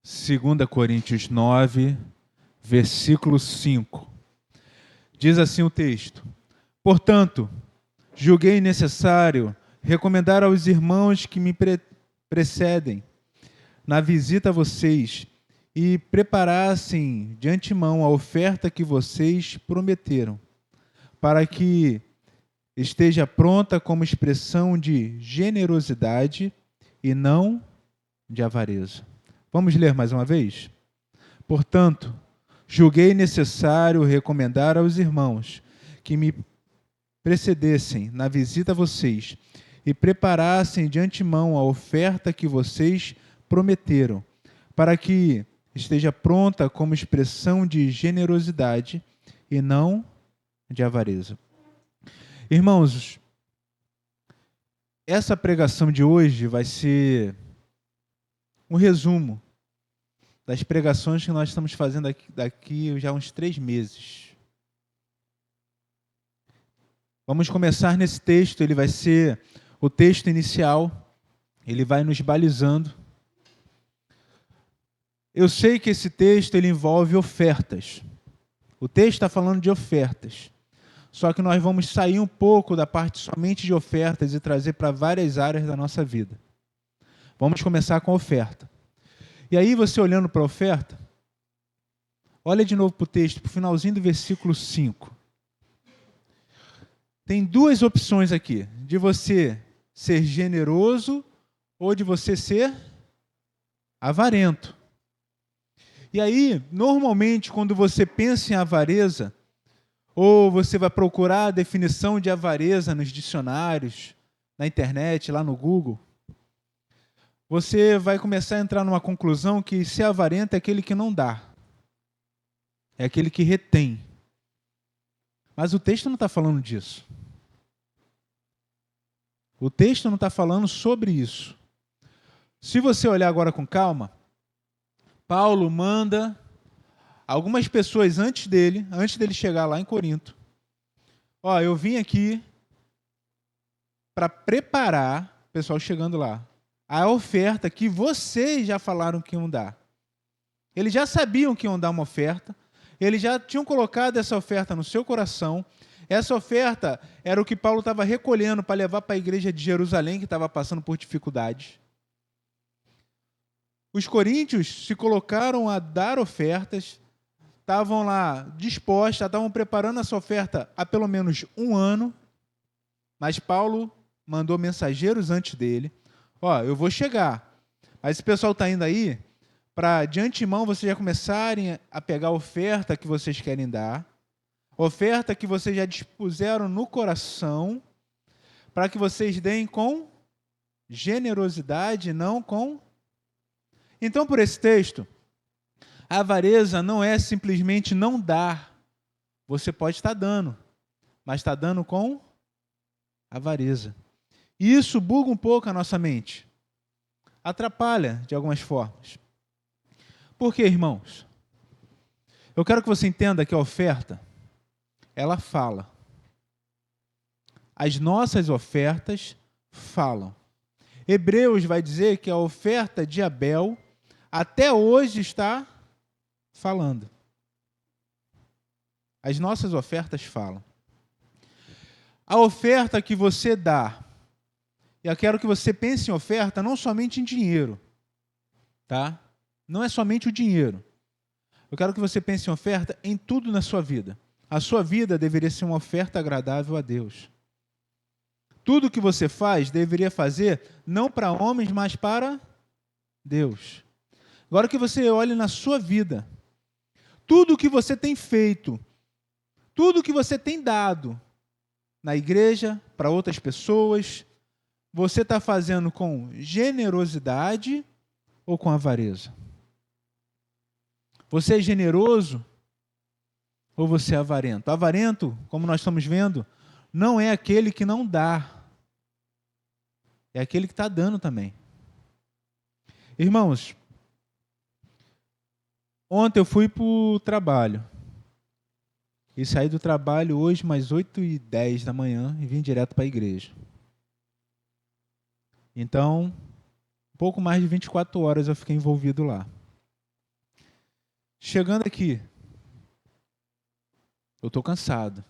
2 Coríntios 9, versículo 5. Diz assim o texto: Portanto, julguei necessário recomendar aos irmãos que me precedem na visita a vocês e preparassem de antemão a oferta que vocês prometeram, para que esteja pronta como expressão de generosidade e não de avareza. Vamos ler mais uma vez? Portanto, julguei necessário recomendar aos irmãos que me precedessem na visita a vocês e preparassem de antemão a oferta que vocês prometeram, para que esteja pronta como expressão de generosidade e não de avareza. Irmãos, essa pregação de hoje vai ser um resumo das pregações que nós estamos fazendo daqui já há uns 3 meses. Vamos começar nesse texto, ele vai ser o texto inicial, ele vai nos balizando. Eu sei que esse texto ele envolve ofertas. O texto está falando de ofertas. Só que nós vamos sair um pouco da parte somente de ofertas e trazer para várias áreas da nossa vida. Vamos começar com a oferta. E aí você olhando para a oferta, olha de novo para o texto, para o finalzinho do versículo 5. Tem 2 opções aqui, de você ser generoso ou de você ser avarento. E aí, normalmente, quando você pensa em avareza, ou você vai procurar a definição de avareza nos dicionários, na internet, lá no Google, você vai começar a entrar numa conclusão que ser avarento é aquele que não dá. É aquele que retém. Mas o texto não está falando disso. O texto não está falando sobre isso. Se você olhar agora com calma, Paulo manda algumas pessoas antes dele chegar lá em Corinto. Eu vim aqui para preparar, o pessoal chegando lá, a oferta que vocês já falaram que iam dar. Eles já sabiam que iam dar uma oferta, eles já tinham colocado essa oferta no seu coração. Essa oferta era o que Paulo estava recolhendo para levar para a igreja de Jerusalém, que estava passando por dificuldades. Os coríntios se colocaram a dar ofertas, estavam lá dispostos, estavam preparando essa oferta há pelo menos 1 ano, mas Paulo mandou mensageiros antes dele. Eu vou chegar, mas esse pessoal está indo aí, para de antemão vocês já começarem a pegar a oferta que vocês querem dar, oferta que vocês já dispuseram no coração, para que vocês deem com generosidade, não com... Então, por esse texto, a avareza não é simplesmente não dar. Você pode estar dando, mas está dando com avareza. E isso buga um pouco a nossa mente. Atrapalha de algumas formas. Por quê, irmãos? Eu quero que você entenda que a oferta, ela fala. As nossas ofertas falam. Hebreus vai dizer que a oferta de Abel até hoje está falando. As nossas ofertas falam. A oferta que você dá, e eu quero que você pense em oferta não somente em dinheiro, tá? Não é somente o dinheiro. Eu quero que você pense em oferta em tudo na sua vida. A sua vida deveria ser uma oferta agradável a Deus. Tudo que você faz, deveria fazer não para homens, mas para Deus. Agora que você olhe na sua vida, tudo que você tem feito, tudo que você tem dado na igreja, para outras pessoas, você está fazendo com generosidade ou com avareza? Você é generoso ou você é avarento? Avarento, como nós estamos vendo, não é aquele que não dá. É aquele que está dando também. Irmãos, ontem eu fui para o trabalho. E saí do trabalho hoje, mais 8h10 da manhã, e vim direto para a igreja. Então, um pouco mais de 24 horas eu fiquei envolvido lá. chegando aqui, eu estou cansado.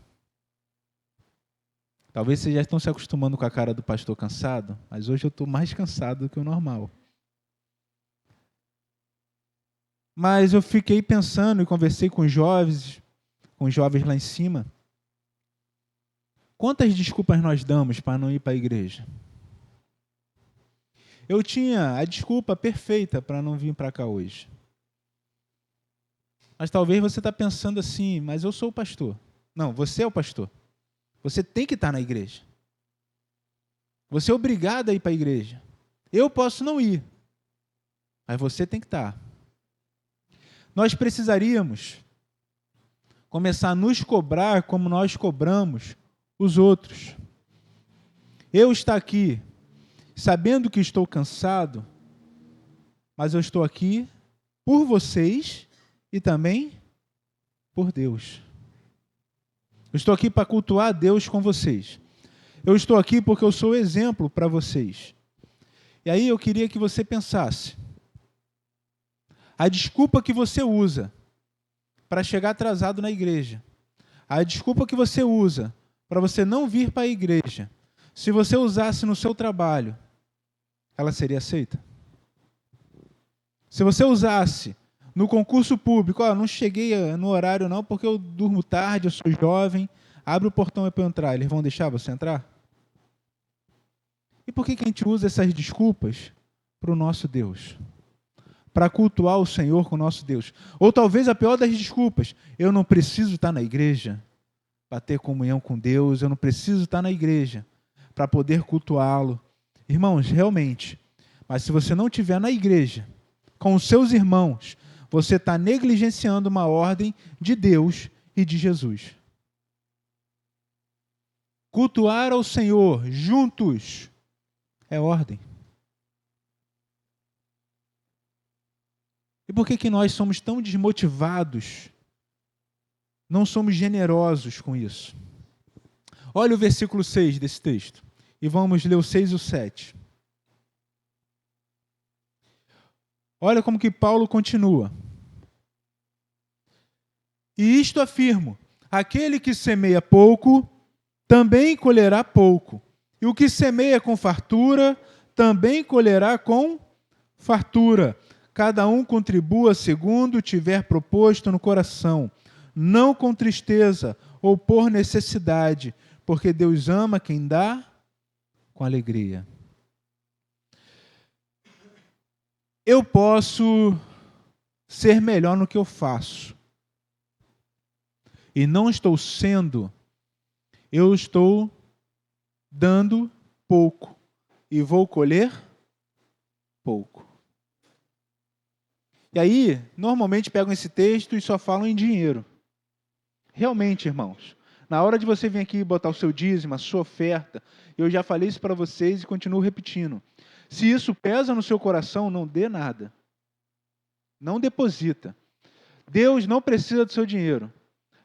Talvez vocês já estão se acostumando com a cara do pastor cansado, mas hoje eu estou mais cansado do que o normal. Mas eu fiquei pensando e conversei com os jovens lá em cima. Quantas desculpas nós damos para não ir para a igreja? Eu tinha a desculpa perfeita para não vir para cá hoje. Mas talvez você está pensando assim, mas eu sou o pastor. Não, você é o pastor. Você tem que estar na igreja. Você é obrigado a ir para a igreja. Eu posso não ir, mas você tem que estar. Nós precisaríamos começar a nos cobrar como nós cobramos os outros. Eu estou aqui sabendo que estou cansado, mas eu estou aqui por vocês e também por Deus. Eu estou aqui para cultuar a Deus com vocês. Eu estou aqui porque eu sou exemplo para vocês. E aí eu queria que você pensasse. A desculpa que você usa para chegar atrasado na igreja, a desculpa que você usa para você não vir para a igreja, se você usasse no seu trabalho, ela seria aceita? Se você usasse no concurso público, não cheguei no horário não porque eu durmo tarde, eu sou jovem, abre o portão para eu entrar, eles vão deixar você entrar? E por que a gente usa essas desculpas para o nosso Deus? Para cultuar o Senhor com o nosso Deus. Ou talvez a pior das desculpas, eu não preciso estar na igreja para ter comunhão com Deus, eu não preciso estar na igreja para poder cultuá-lo. Irmãos, realmente, mas se você não estiver na igreja com os seus irmãos, você está negligenciando uma ordem de Deus e de Jesus. Cultuar ao Senhor juntos é ordem. E por que nós somos tão desmotivados? Não somos generosos com isso. Olha o versículo 6 desse texto. E vamos ler o 6 e o 7. Olha como que Paulo continua. E isto afirmo, aquele que semeia pouco, também colherá pouco. E o que semeia com fartura, também colherá com fartura. Cada um contribua segundo tiver proposto no coração, não com tristeza ou por necessidade, porque Deus ama quem dá com alegria. Eu posso ser melhor no que eu faço. E não estou sendo, eu estou dando pouco e vou colher pouco. E aí, normalmente pegam esse texto e só falam em dinheiro. Realmente, irmãos, na hora de você vir aqui botar o seu dízimo, a sua oferta, eu já falei isso para vocês e continuo repetindo. Se isso pesa no seu coração, não dê nada. Não deposita. Deus não precisa do seu dinheiro.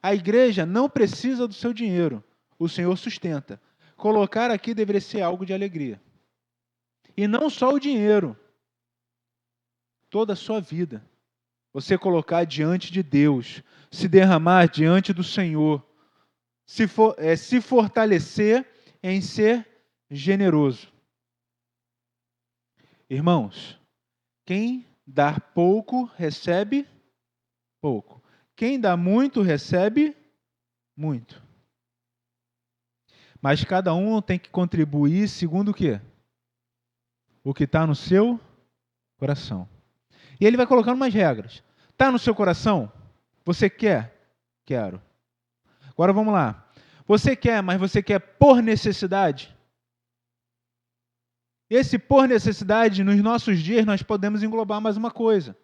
A igreja não precisa do seu dinheiro. O Senhor sustenta. Colocar aqui deveria ser algo de alegria. E não só o dinheiro. Toda a sua vida. Você colocar diante de Deus. Se derramar diante do Senhor. Se fortalecer em ser generoso. Irmãos, quem dá pouco, recebe pouco. Quem dá muito, recebe muito. Mas cada um tem que contribuir segundo o quê? O que está no seu coração. E ele vai colocando umas regras. Está no seu coração? Você quer? Quero. Agora vamos lá. Você quer, mas você quer por necessidade? Esse por necessidade, nos nossos dias, nós podemos englobar mais uma coisa.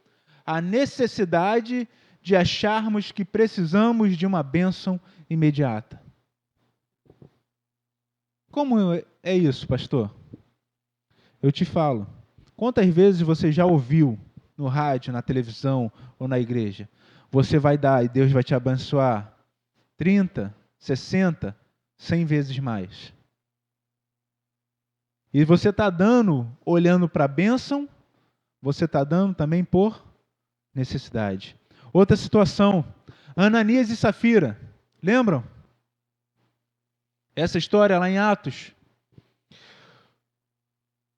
A necessidade de acharmos que precisamos de uma bênção imediata. Como é isso, pastor? Eu te falo. Quantas vezes você já ouviu no rádio, na televisão ou na igreja? Você vai dar e Deus vai te abençoar 30, 60, 100 vezes mais. E você está dando, olhando para a bênção, você está dando também por necessidade. Outra situação, Ananias e Safira. Lembram? Essa história lá em Atos.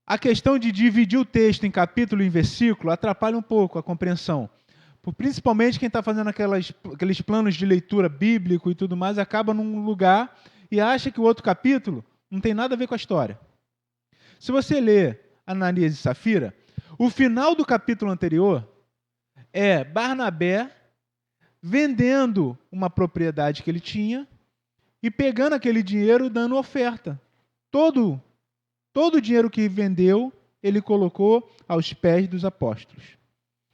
A questão de dividir o texto em capítulo e em versículo atrapalha um pouco a compreensão. Principalmente quem está fazendo aqueles planos de leitura bíblico e tudo mais, acaba num lugar e acha que o outro capítulo não tem nada a ver com a história. Se você ler Ananias e Safira, o final do capítulo anterior é Barnabé vendendo uma propriedade que ele tinha e pegando aquele dinheiro dando oferta. Todo o dinheiro que vendeu, ele colocou aos pés dos apóstolos.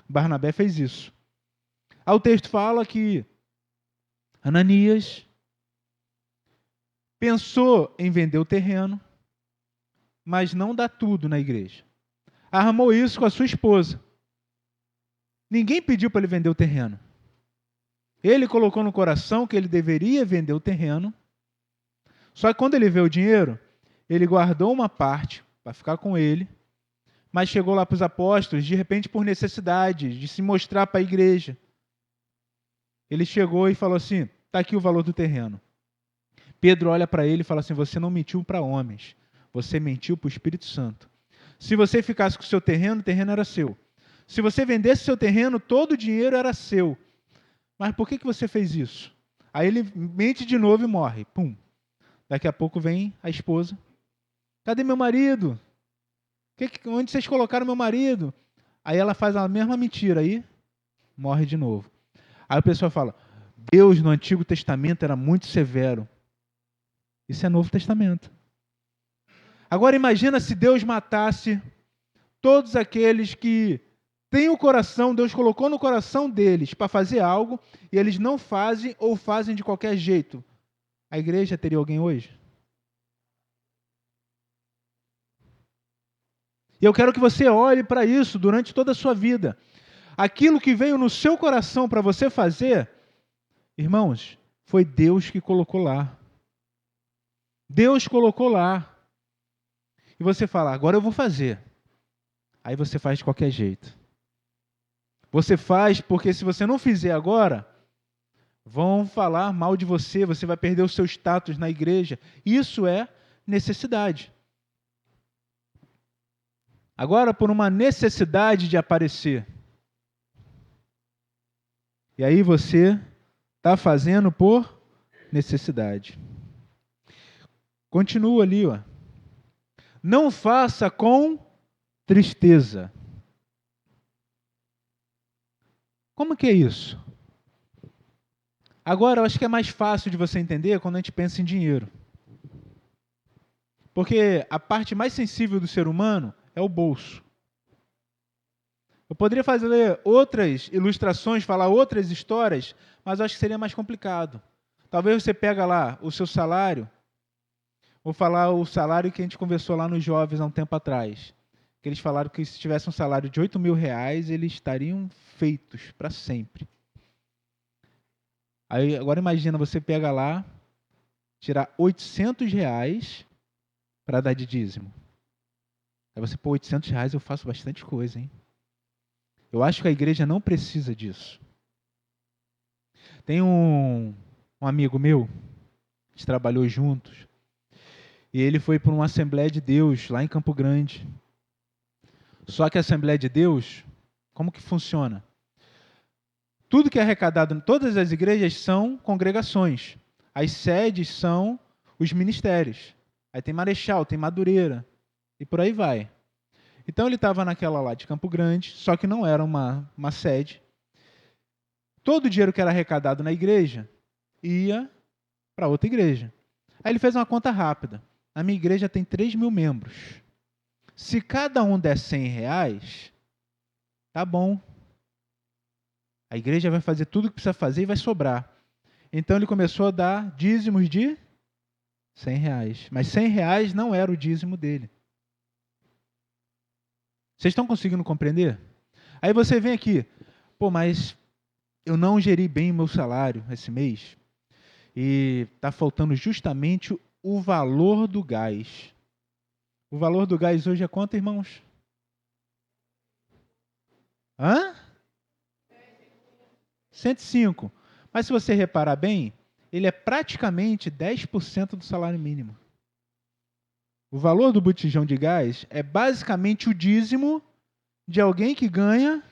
Barnabé fez isso. Aí o texto fala que Ananias pensou em vender o terreno, mas não dá tudo na igreja. Armou isso com a sua esposa. Ninguém pediu para ele vender o terreno. Ele colocou no coração que ele deveria vender o terreno. Só que quando ele vê o dinheiro, ele guardou uma parte para ficar com ele, mas chegou lá para os apóstolos, de repente por necessidade, de se mostrar para a igreja. Ele chegou e falou assim, está aqui o valor do terreno. Pedro olha para ele e fala assim, você não mentiu para homens, você mentiu para o Espírito Santo. Se você ficasse com o seu terreno, o terreno era seu. Se você vendesse seu terreno, todo o dinheiro era seu. Mas por que você fez isso? Aí ele mente de novo e morre. Pum. Daqui a pouco vem a esposa. Cadê meu marido? Onde vocês colocaram meu marido? Aí ela faz a mesma mentira aí, morre de novo. Aí o pessoal fala, Deus no Antigo Testamento era muito severo. Isso é Novo Testamento. Agora imagina se Deus matasse todos aqueles que têm o coração, Deus colocou no coração deles para fazer algo, e eles não fazem ou fazem de qualquer jeito. A igreja teria alguém hoje? E eu quero que você olhe para isso durante toda a sua vida. Aquilo que veio no seu coração para você fazer, irmãos, foi Deus que colocou lá. Deus colocou lá. E você fala, agora eu vou fazer. Aí você faz de qualquer jeito. Você faz porque se você não fizer agora, vão falar mal de você, você vai perder o seu status na igreja. Isso é necessidade. Agora, por uma necessidade de aparecer. E aí você está fazendo por necessidade. Continua ali, ó. Não faça com tristeza. Como que é isso? Agora, eu acho que é mais fácil de você entender quando a gente pensa em dinheiro. Porque a parte mais sensível do ser humano é o bolso. Eu poderia fazer outras ilustrações, falar outras histórias, mas eu acho que seria mais complicado. Talvez você pega lá o seu salário, vou falar o salário que a gente conversou lá nos jovens há um tempo atrás. Que eles falaram que se tivesse um salário de 8 mil reais, eles estariam feitos para sempre. Aí, agora imagina, você pega lá, tirar 800 reais para dar de dízimo. Aí você, pô, 800 reais eu faço bastante coisa, hein? Eu acho que a igreja não precisa disso. Tem um amigo meu, a gente trabalhou juntos, e ele foi para uma Assembleia de Deus, lá em Campo Grande. Só que a Assembleia de Deus, como que funciona? Tudo que é arrecadado, todas as igrejas são congregações. As sedes são os ministérios. Aí tem Marechal, tem Madureira, e por aí vai. Então ele estava naquela lá de Campo Grande, só que não era uma sede. Todo o dinheiro que era arrecadado na igreja ia para outra igreja. Aí ele fez uma conta rápida. A minha igreja tem 3 mil membros. Se cada um der 100 reais, tá bom. A igreja vai fazer tudo o que precisa fazer e vai sobrar. Então ele começou a dar dízimos de 100 reais. Mas 100 reais não era o dízimo dele. Vocês estão conseguindo compreender? Aí você vem aqui, pô, mas eu não geri bem o meu salário esse mês e está faltando justamente o valor do gás. O valor do gás hoje é quanto, irmãos? 105. Mas se você reparar bem, ele é praticamente 10% do salário mínimo. O valor do botijão de gás é basicamente o dízimo de alguém que ganha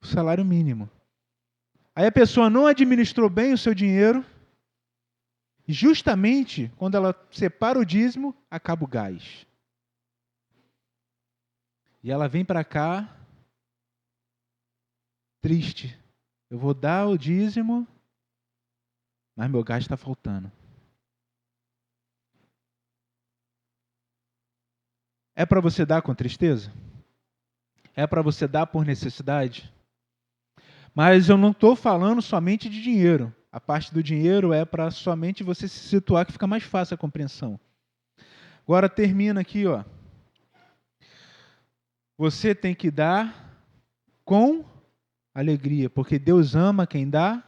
o salário mínimo. Aí a pessoa não administrou bem o seu dinheiro, e justamente quando ela separa o dízimo, acaba o gás. E ela vem para cá, triste. Eu vou dar o dízimo, mas meu gás está faltando. É para você dar com tristeza? É para você dar por necessidade? Mas eu não estou falando somente de dinheiro. A parte do dinheiro é para somente você se situar, que fica mais fácil a compreensão. Agora termina aqui, ó. Você tem que dar com alegria, porque Deus ama quem dá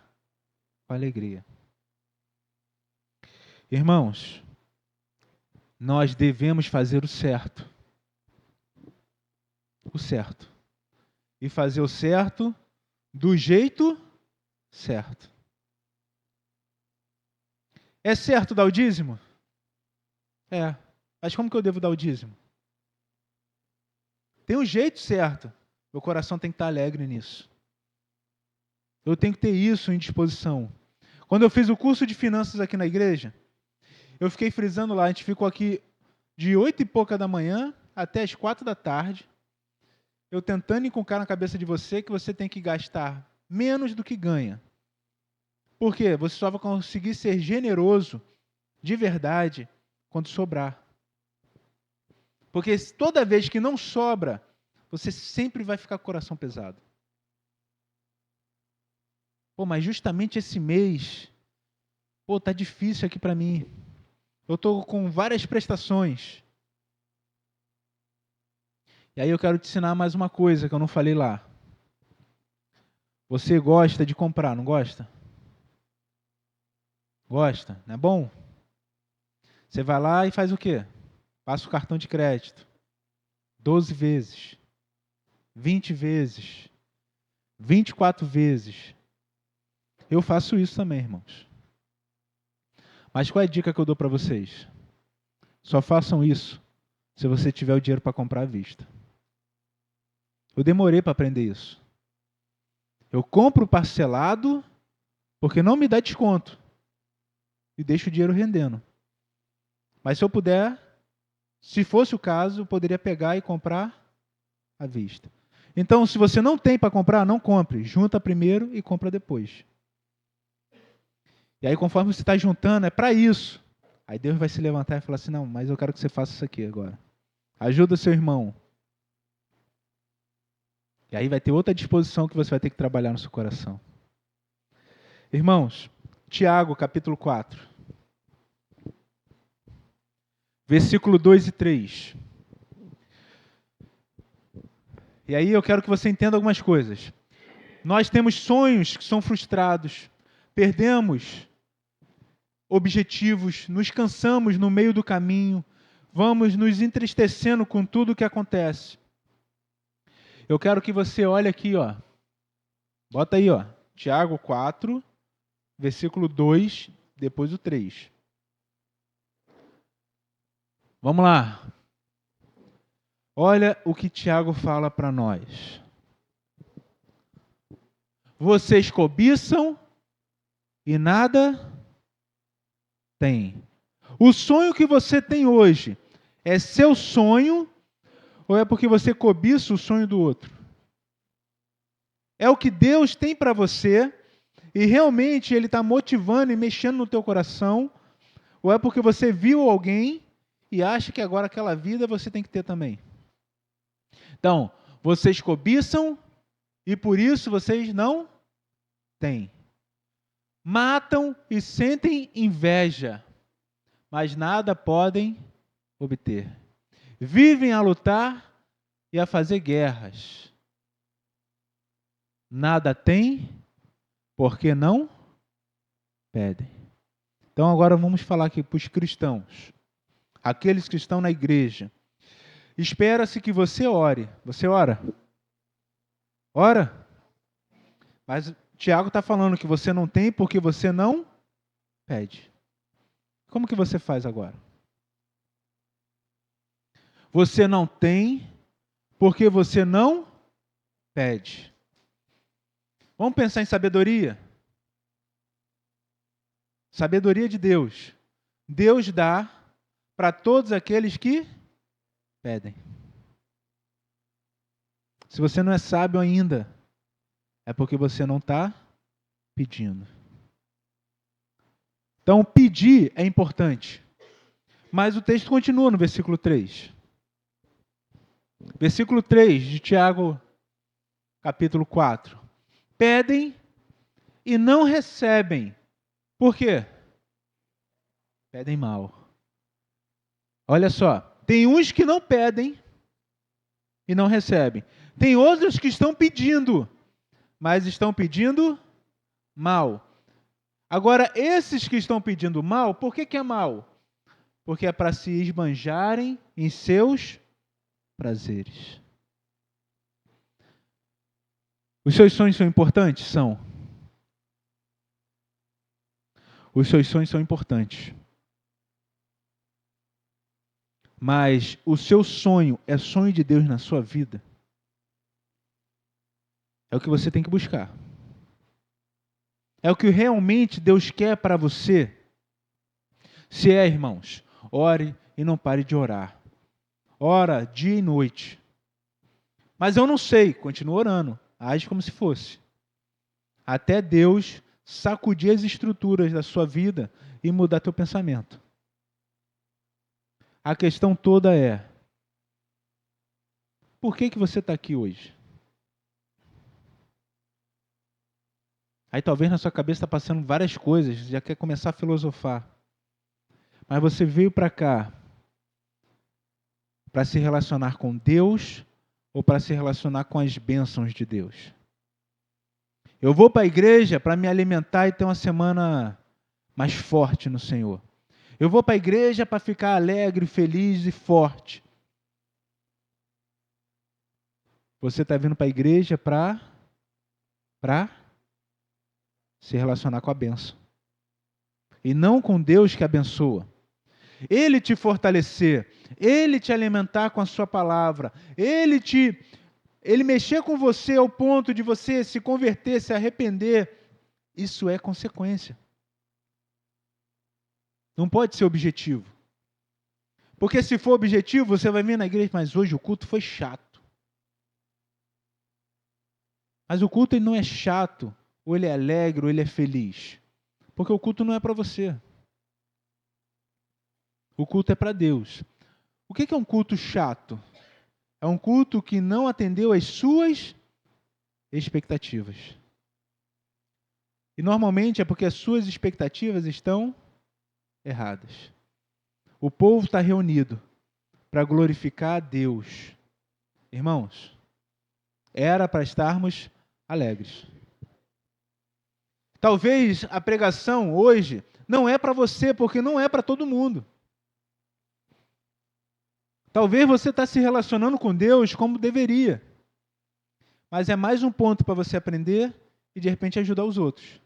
com alegria. Irmãos, nós devemos fazer o certo. O certo. E fazer o certo do jeito certo. É certo dar o dízimo? É. Mas como que eu devo dar o dízimo? Tem um jeito certo. Meu coração tem que estar alegre nisso. Eu tenho que ter isso em disposição. Quando eu fiz o curso de finanças aqui na igreja, eu fiquei frisando lá, a gente ficou aqui de 8 e pouca da manhã até as 4 da tarde, eu tentando inculcar na cabeça de você que você tem que gastar menos do que ganha. Por quê? Você só vai conseguir ser generoso de verdade quando sobrar. Porque toda vez que não sobra, você sempre vai ficar com o coração pesado. Pô, mas justamente esse mês, tá difícil aqui para mim. Eu estou com várias prestações. E aí eu quero te ensinar mais uma coisa que eu não falei lá. Você gosta de comprar, não gosta? Gosta, não é bom? Você vai lá e faz o quê? Passa o cartão de crédito. 12 vezes. 20 vezes. 24 vezes. Eu faço isso também, irmãos. Mas qual é a dica que eu dou para vocês? Só façam isso se você tiver o dinheiro para comprar à vista. Eu demorei para aprender isso. Eu compro parcelado porque não me dá desconto e deixo o dinheiro rendendo. Mas se eu puder, se fosse o caso, eu poderia pegar e comprar à vista. Então, se você não tem para comprar, não compre. Junta primeiro e compra depois. E aí, conforme você está juntando, é para isso. Aí Deus vai se levantar e falar assim, não, mas eu quero que você faça isso aqui agora. Ajuda o seu irmão. E aí vai ter outra disposição que você vai ter que trabalhar no seu coração. Irmãos, Tiago, capítulo 4. Versículo 2 e 3. E aí eu quero que você entenda algumas coisas. Nós temos sonhos que são frustrados. Perdemos objetivos, nos cansamos no meio do caminho, vamos nos entristecendo com tudo o que acontece. Eu quero que você olhe aqui, ó. Bota aí, ó. Tiago 4, versículo 2, depois o 3. Vamos lá. Olha o que Tiago fala para nós. Vocês cobiçam e nada têm. O sonho que você tem hoje é seu sonho ou é porque você cobiça o sonho do outro? É o que Deus tem para você e realmente Ele está motivando e mexendo no teu coração, ou é porque você viu alguém e acha que agora aquela vida você tem que ter também? Então, vocês cobiçam e por isso vocês não têm. Matam e sentem inveja, mas nada podem obter. Vivem a lutar e a fazer guerras. Nada têm, porque não pedem. Então agora vamos falar aqui para os cristãos, aqueles que estão na igreja. Espera-se que você ore. Você ora? Ora? Mas Tiago está falando que você não tem porque você não pede. Como que você faz agora? Você não tem porque você não pede. Vamos pensar em sabedoria? Sabedoria de Deus. Deus dá para todos aqueles que pedem. Se você não é sábio ainda, é porque você não está pedindo. Então, pedir é importante. Mas o texto continua no versículo 3. Versículo 3 de Tiago, capítulo 4. Pedem e não recebem. Por quê? Pedem mal. Olha só, tem uns que não pedem e não recebem. Tem outros que estão pedindo, mas estão pedindo mal. Agora, esses que estão pedindo mal, por que é mal? Porque é para se esbanjarem em seus prazeres. Os seus sonhos são importantes? São. Os seus sonhos são importantes. Mas o seu sonho é sonho de Deus na sua vida? É o que você tem que buscar. É o que realmente Deus quer para você? Se é, irmãos, ore e não pare de orar. Ora dia e noite. Mas eu não sei, continua orando. Age como se fosse. Até Deus sacudir as estruturas da sua vida e mudar teu pensamento. A questão toda é: por que você está aqui hoje? Aí talvez na sua cabeça está passando várias coisas, já quer começar a filosofar. Mas você veio para cá para se relacionar com Deus ou para se relacionar com as bênçãos de Deus? Eu vou para a igreja para me alimentar e ter uma semana mais forte no Senhor. Eu vou para a igreja para ficar alegre, feliz e forte. Você está vindo para a igreja para se relacionar com a bênção. E não com Deus que abençoa. Ele te fortalecer, Ele te alimentar com a sua palavra, Ele mexer com você ao ponto de você se converter, se arrepender. Isso é consequência. Não pode ser objetivo. Porque se for objetivo, você vai vir na igreja, mas hoje o culto foi chato. Mas o culto ele não é chato, ou ele é alegre, ou ele é feliz. Porque o culto não é para você. O culto é para Deus. O que é um culto chato? É um culto que não atendeu às suas expectativas. E normalmente é porque as suas expectativas estão erradas. O povo está reunido para glorificar a Deus. Irmãos, era para estarmos alegres. Talvez a pregação hoje não é para você, porque não é para todo mundo. Talvez você está se relacionando com Deus como deveria. Mas é mais um ponto para você aprender e de repente ajudar os outros.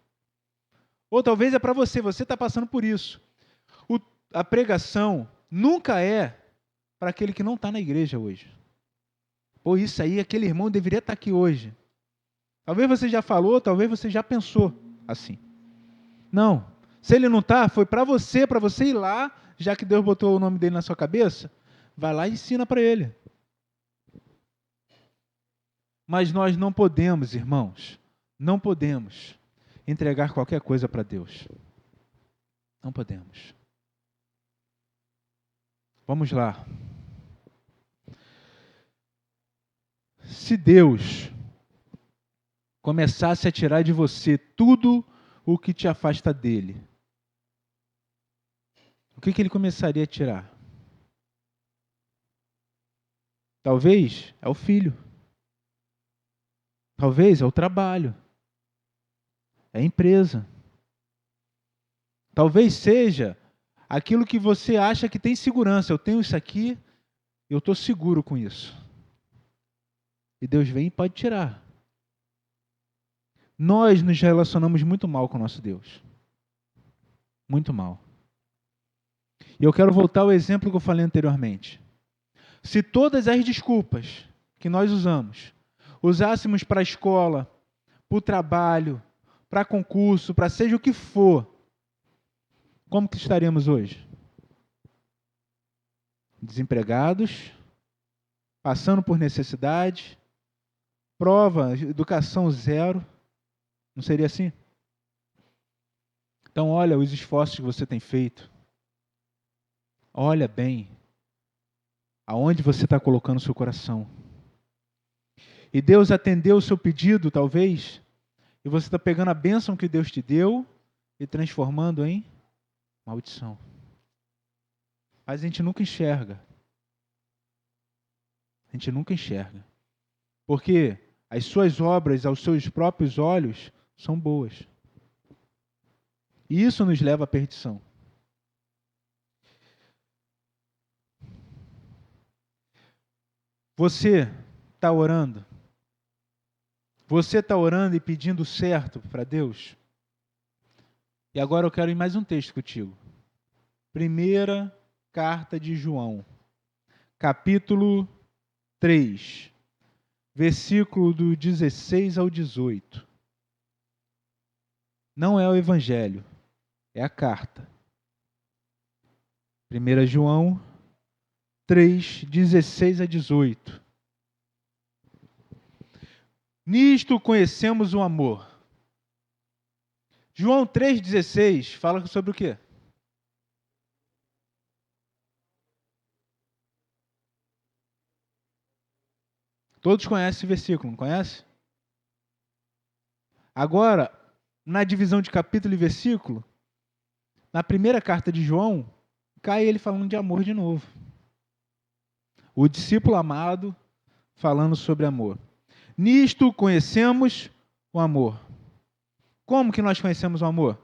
Ou talvez é para você está passando por isso. A pregação nunca é para aquele que não está na igreja hoje. Ou isso aí, aquele irmão deveria estar aqui hoje. Talvez você já falou, talvez você já pensou assim. Não, se ele não está, foi para você ir lá, já que Deus botou o nome dele na sua cabeça, vai lá e ensina para ele. Mas nós não podemos, irmãos, não podemos entregar qualquer coisa para Deus. Não podemos. Vamos lá. Se Deus começasse a tirar de você tudo o que te afasta dele, o que ele começaria a tirar? Talvez é o filho. Talvez é o trabalho. É a empresa. Talvez seja aquilo que você acha que tem segurança. Eu tenho isso aqui, eu estou seguro com isso. E Deus vem e pode tirar. Nós nos relacionamos muito mal com o nosso Deus. Muito mal. E eu quero voltar ao exemplo que eu falei anteriormente. Se todas as desculpas que nós usássemos para a escola, para o trabalho, para concurso, para seja o que for, como que estaríamos hoje? Desempregados, passando por necessidade, prova, educação zero. Não seria assim? Então, olha os esforços que você tem feito. Olha bem aonde você está colocando o seu coração. E Deus atendeu o seu pedido, talvez, e você está pegando a bênção que Deus te deu e transformando em maldição. Mas a gente nunca enxerga. A gente nunca enxerga. Porque as suas obras, aos seus próprios olhos, são boas. E isso nos leva à perdição. Você está orando? Você está orando e pedindo certo para Deus? E agora eu quero ir mais um texto contigo. Primeira carta de João, capítulo 3, versículo do 16 ao 18. Não é o evangelho, é a carta. 1 João 3, 16 a 18. Nisto conhecemos o amor. João 3,16 fala sobre o quê? Todos conhecem esse versículo, não conhece? Agora, na divisão de capítulo e versículo, na primeira carta de João, cai ele falando de amor de novo. O discípulo amado falando sobre amor. Nisto conhecemos o amor. Como que nós conhecemos o amor?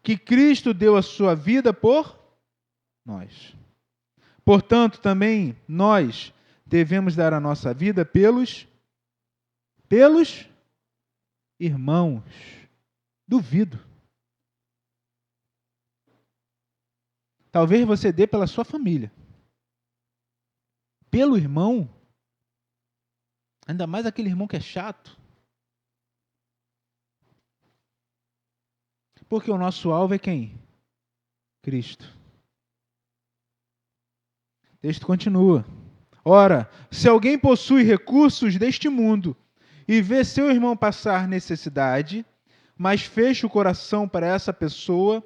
Que Cristo deu a sua vida por nós. Portanto, também nós devemos dar a nossa vida pelos irmãos. Duvido. Talvez você dê pela sua família. Pelo irmão, ainda mais aquele irmão que é chato. Porque o nosso alvo é quem? Cristo. O texto continua. Ora, se alguém possui recursos deste mundo e vê seu irmão passar necessidade, mas fecha o coração para essa pessoa,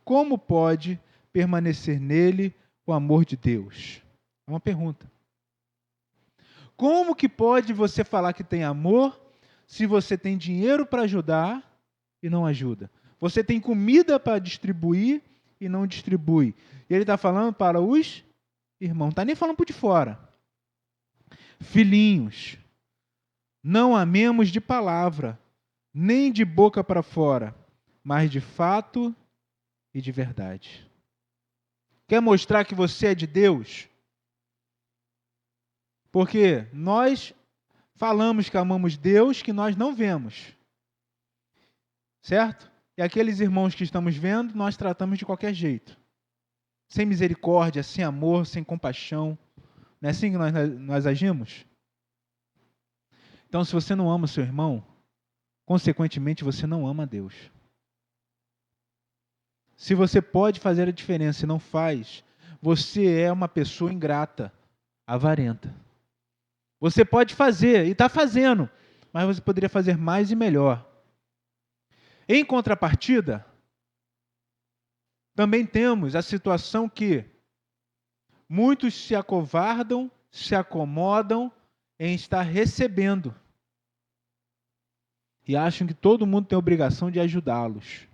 como pode permanecer nele o amor de Deus? É uma pergunta. Como que pode você falar que tem amor se você tem dinheiro para ajudar e não ajuda? Você tem comida para distribuir e não distribui. E ele está falando para os irmãos, não está nem falando por de fora. Filhinhos, não amemos de palavra, nem de boca para fora, mas de fato e de verdade. Quer mostrar que você é de Deus? Porque nós falamos que amamos Deus que nós não vemos. Certo? E aqueles irmãos que estamos vendo, nós tratamos de qualquer jeito. Sem misericórdia, sem amor, sem compaixão. Não é assim que nós agimos? Então, se você não ama o seu irmão, consequentemente você não ama a Deus. Se você pode fazer a diferença e não faz, você é uma pessoa ingrata, avarenta. Você pode fazer e está fazendo, mas você poderia fazer mais e melhor. Em contrapartida, também temos a situação que muitos se acovardam, se acomodam em estar recebendo e acham que todo mundo tem a obrigação de ajudá-los.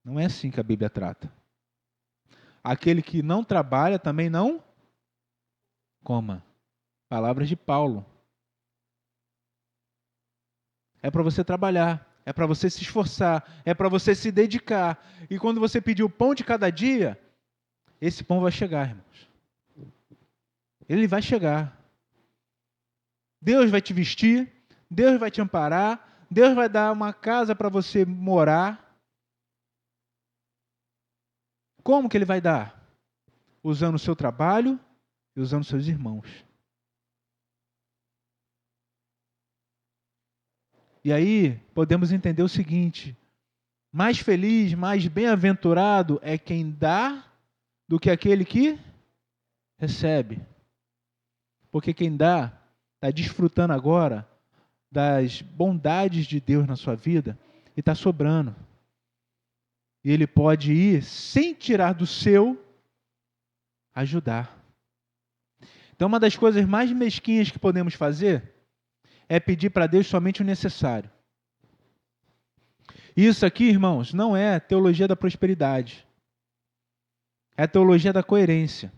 Não é assim que a Bíblia trata. Aquele que não trabalha também não coma. Palavras de Paulo. É para você trabalhar. É para você se esforçar, é para você se dedicar. E quando você pedir o pão de cada dia, esse pão vai chegar, irmãos. Ele vai chegar. Deus vai te vestir, Deus vai te amparar, Deus vai dar uma casa para você morar. Como que Ele vai dar? Usando o seu trabalho e usando seus irmãos. E aí podemos entender o seguinte: mais feliz, mais bem-aventurado é quem dá do que aquele que recebe. Porque quem dá está desfrutando agora das bondades de Deus na sua vida e está sobrando. E ele pode ir, sem tirar do seu, ajudar. Então, uma das coisas mais mesquinhas que podemos fazer é pedir para Deus somente o necessário. Isso aqui, irmãos, não é teologia da prosperidade. É a teologia da coerência.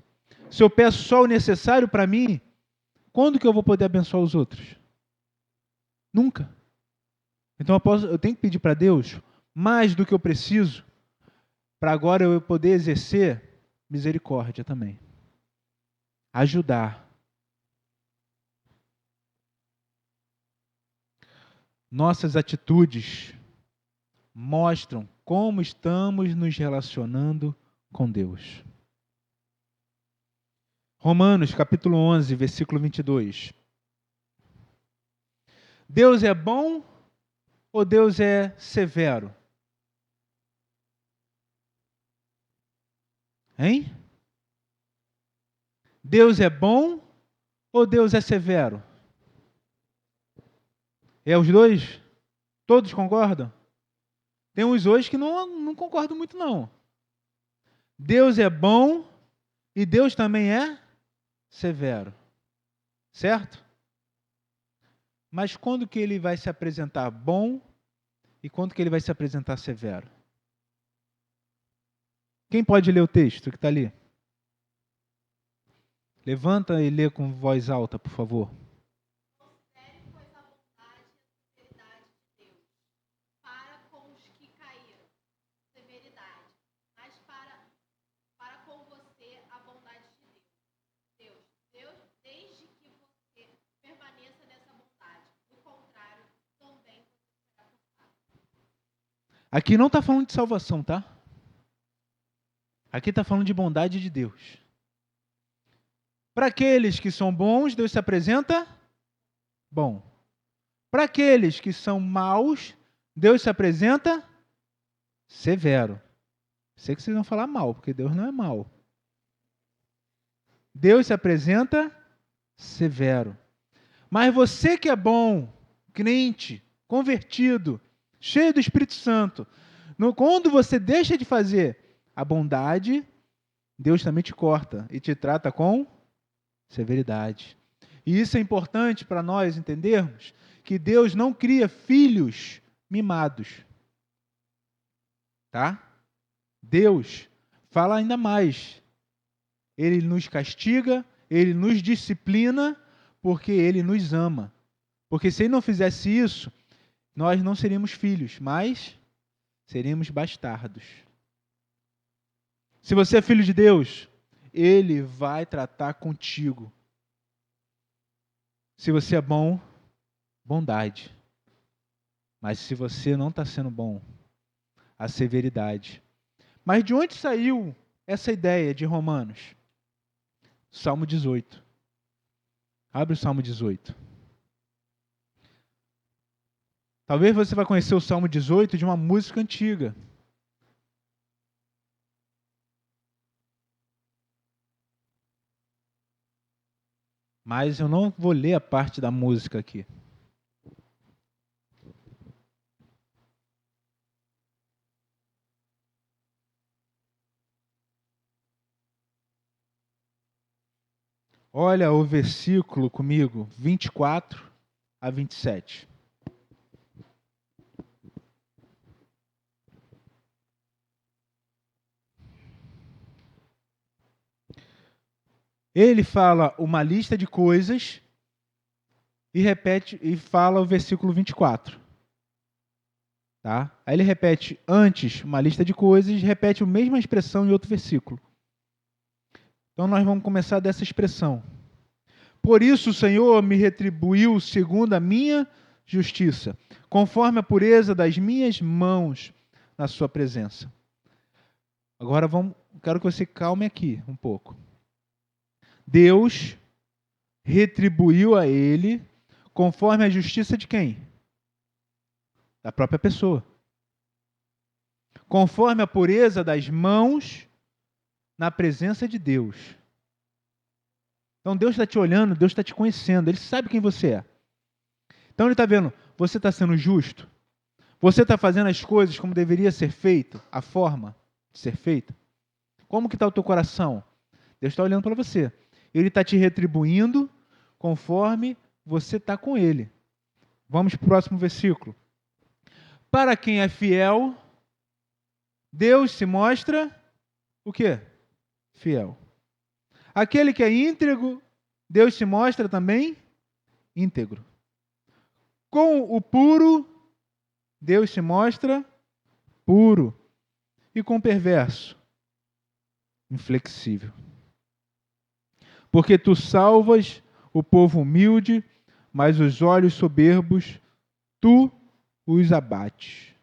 Se eu peço só o necessário para mim, quando que eu vou poder abençoar os outros? Nunca. Então eu tenho que pedir para Deus mais do que eu preciso, para agora eu poder exercer misericórdia também. Ajudar. Nossas atitudes mostram como estamos nos relacionando com Deus. Romanos, capítulo 11, versículo 22. Deus é bom ou Deus é severo? Hein? Deus é bom ou Deus é severo? É os dois? Todos concordam? Tem uns hoje que não concordam muito, não. Deus é bom e Deus também é severo. Certo? Mas quando que ele vai se apresentar bom e quando que ele vai se apresentar severo? Quem pode ler o texto que está ali? Levanta e lê com voz alta, por favor. Considere, pois, a bondade e a severidade de Deus, para com os que caíram, severidade, mas para com você a bondade de Deus, desde que você permaneça nessa bondade. Do contrário, também você será cortado. Aqui não está falando de salvação, tá? Aqui está falando de bondade de Deus. Para aqueles que são bons, Deus se apresenta bom. Para aqueles que são maus, Deus se apresenta severo. Sei que vocês vão falar mal, porque Deus não é mau. Deus se apresenta severo. Mas você que é bom, crente, convertido, cheio do Espírito Santo, quando você deixa de fazer a bondade, Deus também te corta e te trata com severidade. E isso é importante para nós entendermos que Deus não cria filhos mimados. Tá? Deus fala ainda mais. Ele nos castiga, ele nos disciplina, porque ele nos ama. Porque se ele não fizesse isso, nós não seríamos filhos, mas seríamos bastardos. Se você é filho de Deus, ele vai tratar contigo. Se você é bom, bondade. Mas se você não está sendo bom, a severidade. Mas de onde saiu essa ideia de Romanos? Salmo 18. Abre o Salmo 18. Talvez você vai conhecer o Salmo 18 de uma música antiga. Mas eu não vou ler a parte da música aqui. Olha o versículo comigo, 24 a 27. Ele fala uma lista de coisas e repete e fala o versículo 24. Tá? Aí ele repete antes uma lista de coisas e repete a mesma expressão em outro versículo. Então nós vamos começar dessa expressão. Por isso o Senhor me retribuiu segundo a minha justiça, conforme a pureza das minhas mãos na sua presença. Agora quero que você calme aqui um pouco. Deus retribuiu a ele conforme a justiça de quem? Da própria pessoa. Conforme a pureza das mãos na presença de Deus. Então Deus está te olhando, Deus está te conhecendo, Ele sabe quem você é. Então Ele está vendo, você está sendo justo? Você está fazendo as coisas como deveria ser feito? A forma de ser feita? Como que está o teu coração? Deus está olhando para você. Ele está te retribuindo conforme você está com Ele. Vamos para o próximo versículo. Para quem é fiel, Deus se mostra o quê? Fiel. Aquele que é íntegro, Deus se mostra também íntegro. Com o puro, Deus se mostra puro. E com o perverso, inflexível. Porque tu salvas o povo humilde, mas os olhos soberbos, tu os abates.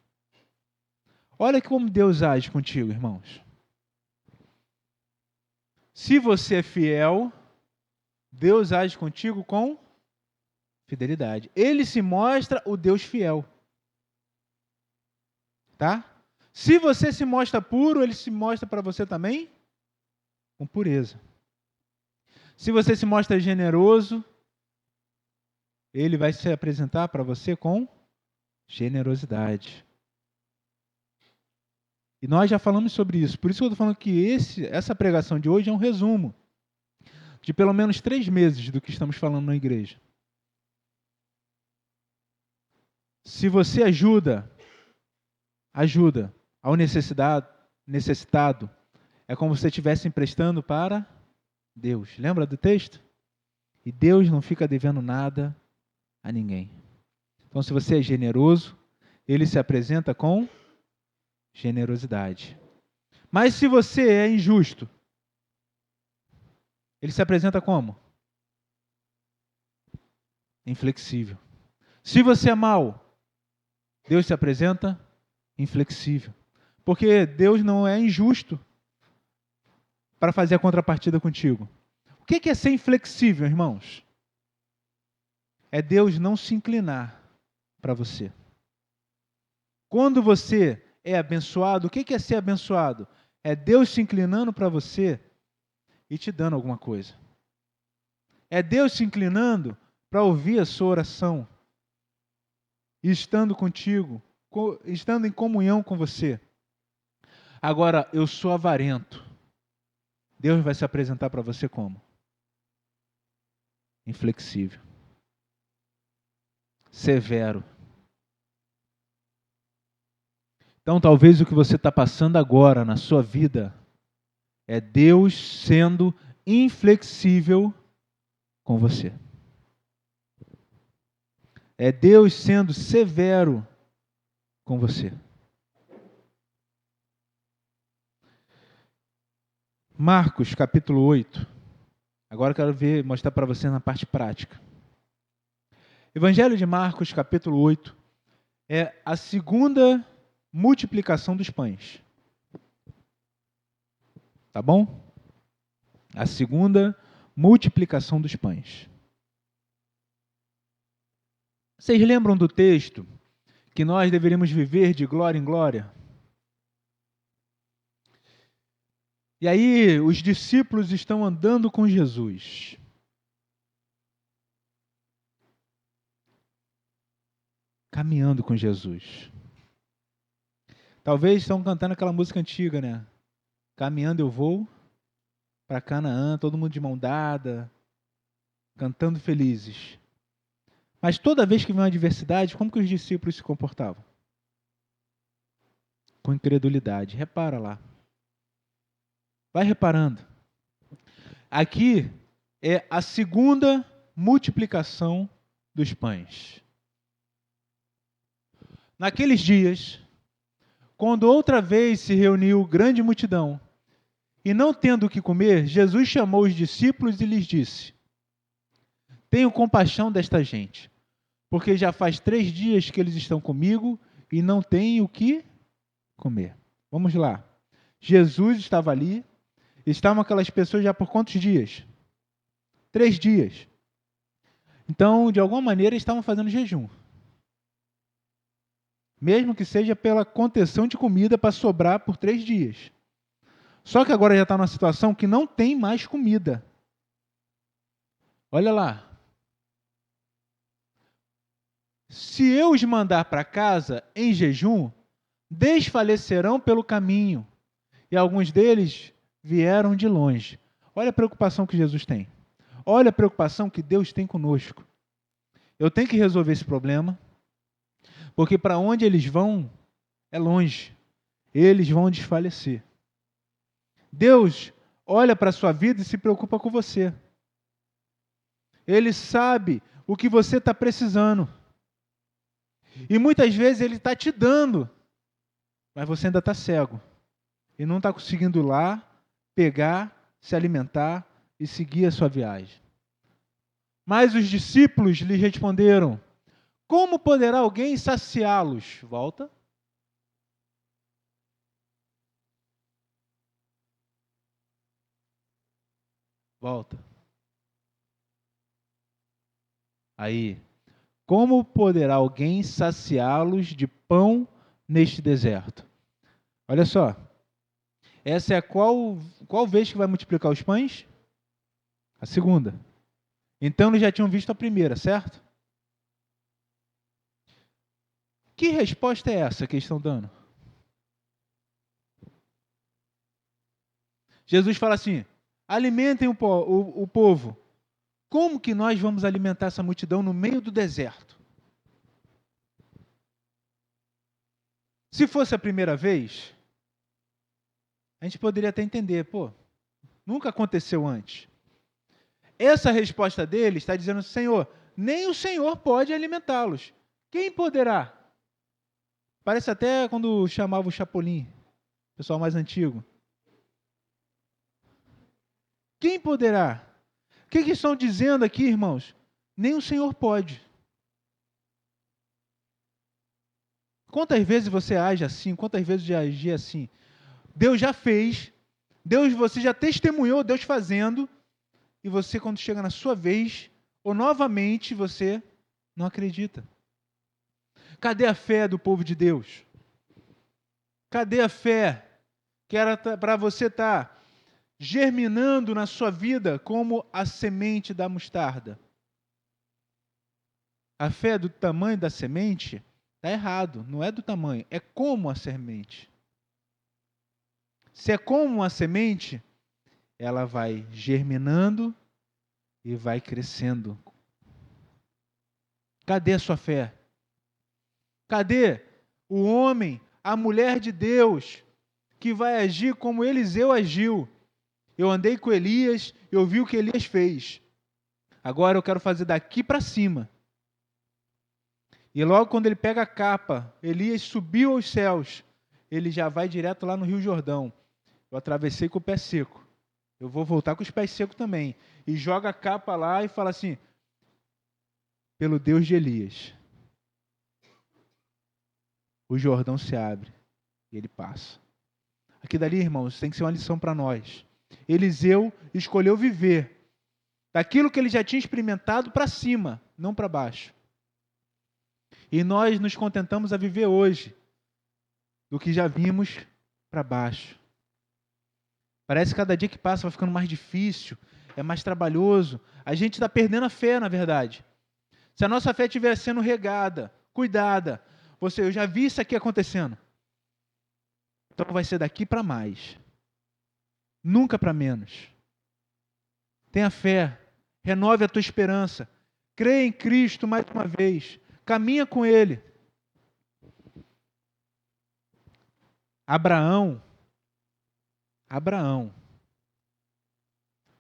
Olha como Deus age contigo, irmãos. Se você é fiel, Deus age contigo com fidelidade. Ele se mostra o Deus fiel. Tá? Se você se mostra puro, Ele se mostra para você também com pureza. Se você se mostra generoso, Ele vai se apresentar para você com generosidade. E nós já falamos sobre isso. Por isso que eu estou falando que essa pregação de hoje é um resumo de pelo menos 3 meses do que estamos falando na igreja. Se você ajuda ao necessitado, é como se você estivesse emprestando para Deus. Lembra do texto? E Deus não fica devendo nada a ninguém. Então, se você é generoso, Ele se apresenta com generosidade. Mas se você é injusto, Ele se apresenta como? Inflexível. Se você é mau, Deus se apresenta inflexível. Porque Deus não é injusto para fazer a contrapartida contigo. O que é ser inflexível, irmãos? É Deus não se inclinar para você. Quando você é abençoado, o que é ser abençoado? É Deus se inclinando para você e te dando alguma coisa. É Deus se inclinando para ouvir a sua oração e estando contigo, estando em comunhão com você. Agora, eu sou avarento. Deus vai se apresentar para você como? Inflexível. Severo. Então, talvez o que você está passando agora na sua vida é Deus sendo inflexível com você. É Deus sendo severo com você. Marcos, capítulo 8. Agora eu quero mostrar para você na parte prática. Evangelho de Marcos, capítulo 8, é a segunda multiplicação dos pães. Tá bom? A segunda multiplicação dos pães. Vocês lembram do texto que nós deveríamos viver de glória em glória? E aí os discípulos estão andando com Jesus. Caminhando com Jesus. Talvez estão cantando aquela música antiga, né? Caminhando eu vou para Canaã, todo mundo de mão dada, cantando felizes. Mas toda vez que vem uma adversidade, como que os discípulos se comportavam? Com incredulidade. Repara lá. Vai reparando. Aqui é a segunda multiplicação dos pães. Naqueles dias, quando outra vez se reuniu grande multidão, e não tendo o que comer, Jesus chamou os discípulos e lhes disse: tenho compaixão desta gente, porque já faz 3 dias que eles estão comigo e não têm o que comer. Vamos lá. Jesus estava ali, estavam aquelas pessoas já por quantos dias? 3 dias. Então, de alguma maneira, eles estavam fazendo jejum. Mesmo que seja pela contenção de comida para sobrar por 3 dias. Só que agora já está numa situação que não tem mais comida. Olha lá. Se eu os mandar para casa em jejum, desfalecerão pelo caminho. E alguns deles vieram de longe. Olha a preocupação que Jesus tem. Olha a preocupação que Deus tem conosco. Eu tenho que resolver esse problema, porque para onde eles vão é longe. Eles vão desfalecer. Deus olha para a sua vida e se preocupa com você. Ele sabe o que você está precisando. E muitas vezes Ele está te dando, mas você ainda está cego. E não está conseguindo ir lá, pegar, se alimentar e seguir a sua viagem. Mas os discípulos lhe responderam: como poderá alguém saciá-los? Volta. Volta. Aí. Como poderá alguém saciá-los de pão neste deserto? Olha só. Essa é qual vez que vai multiplicar os pães? A segunda. Então eles já tinham visto a primeira, certo? Que resposta é essa que eles estão dando? Jesus fala assim: alimentem o povo. Como que nós vamos alimentar essa multidão no meio do deserto? Se fosse a primeira vez, a gente poderia até entender, pô, nunca aconteceu antes. Essa resposta dele está dizendo: Senhor, nem o Senhor pode alimentá-los. Quem poderá? Parece até quando chamava o Chapolin, pessoal mais antigo. Quem poderá? O que estão dizendo aqui, irmãos? Nem o Senhor pode. Quantas vezes você age assim? Quantas vezes já agi assim? Deus já fez, você já testemunhou Deus fazendo, e você, quando chega na sua vez, ou novamente, você não acredita. Cadê a fé do povo de Deus? Cadê a fé que era para você estar germinando na sua vida como a semente da mostarda? A fé do tamanho da semente está errado, não é do tamanho, é como a semente. Se é como a semente, ela vai germinando e vai crescendo. Cadê a sua fé? Cadê o homem, a mulher de Deus, que vai agir como Eliseu agiu? Eu andei com Elias, eu vi o que Elias fez. Agora eu quero fazer daqui para cima. E logo quando ele pega a capa, Elias subiu aos céus, ele já vai direto lá no Rio Jordão. Eu atravessei com o pé seco. Eu vou voltar com os pés secos também. E joga a capa lá e fala assim: pelo Deus de Elias, o Jordão se abre e ele passa. Aqui dali, irmãos, tem que ser uma lição para nós. Eliseu escolheu viver daquilo que ele já tinha experimentado para cima, não para baixo. E nós nos contentamos a viver hoje do que já vimos para baixo. Parece que cada dia que passa vai ficando mais difícil, é mais trabalhoso. A gente está perdendo a fé, na verdade. Se a nossa fé estiver sendo regada, cuidada, eu já vi isso aqui acontecendo. Então vai ser daqui para mais. Nunca para menos. Tenha fé, renove a tua esperança. Creia em Cristo mais uma vez. Caminha com Ele. Abraão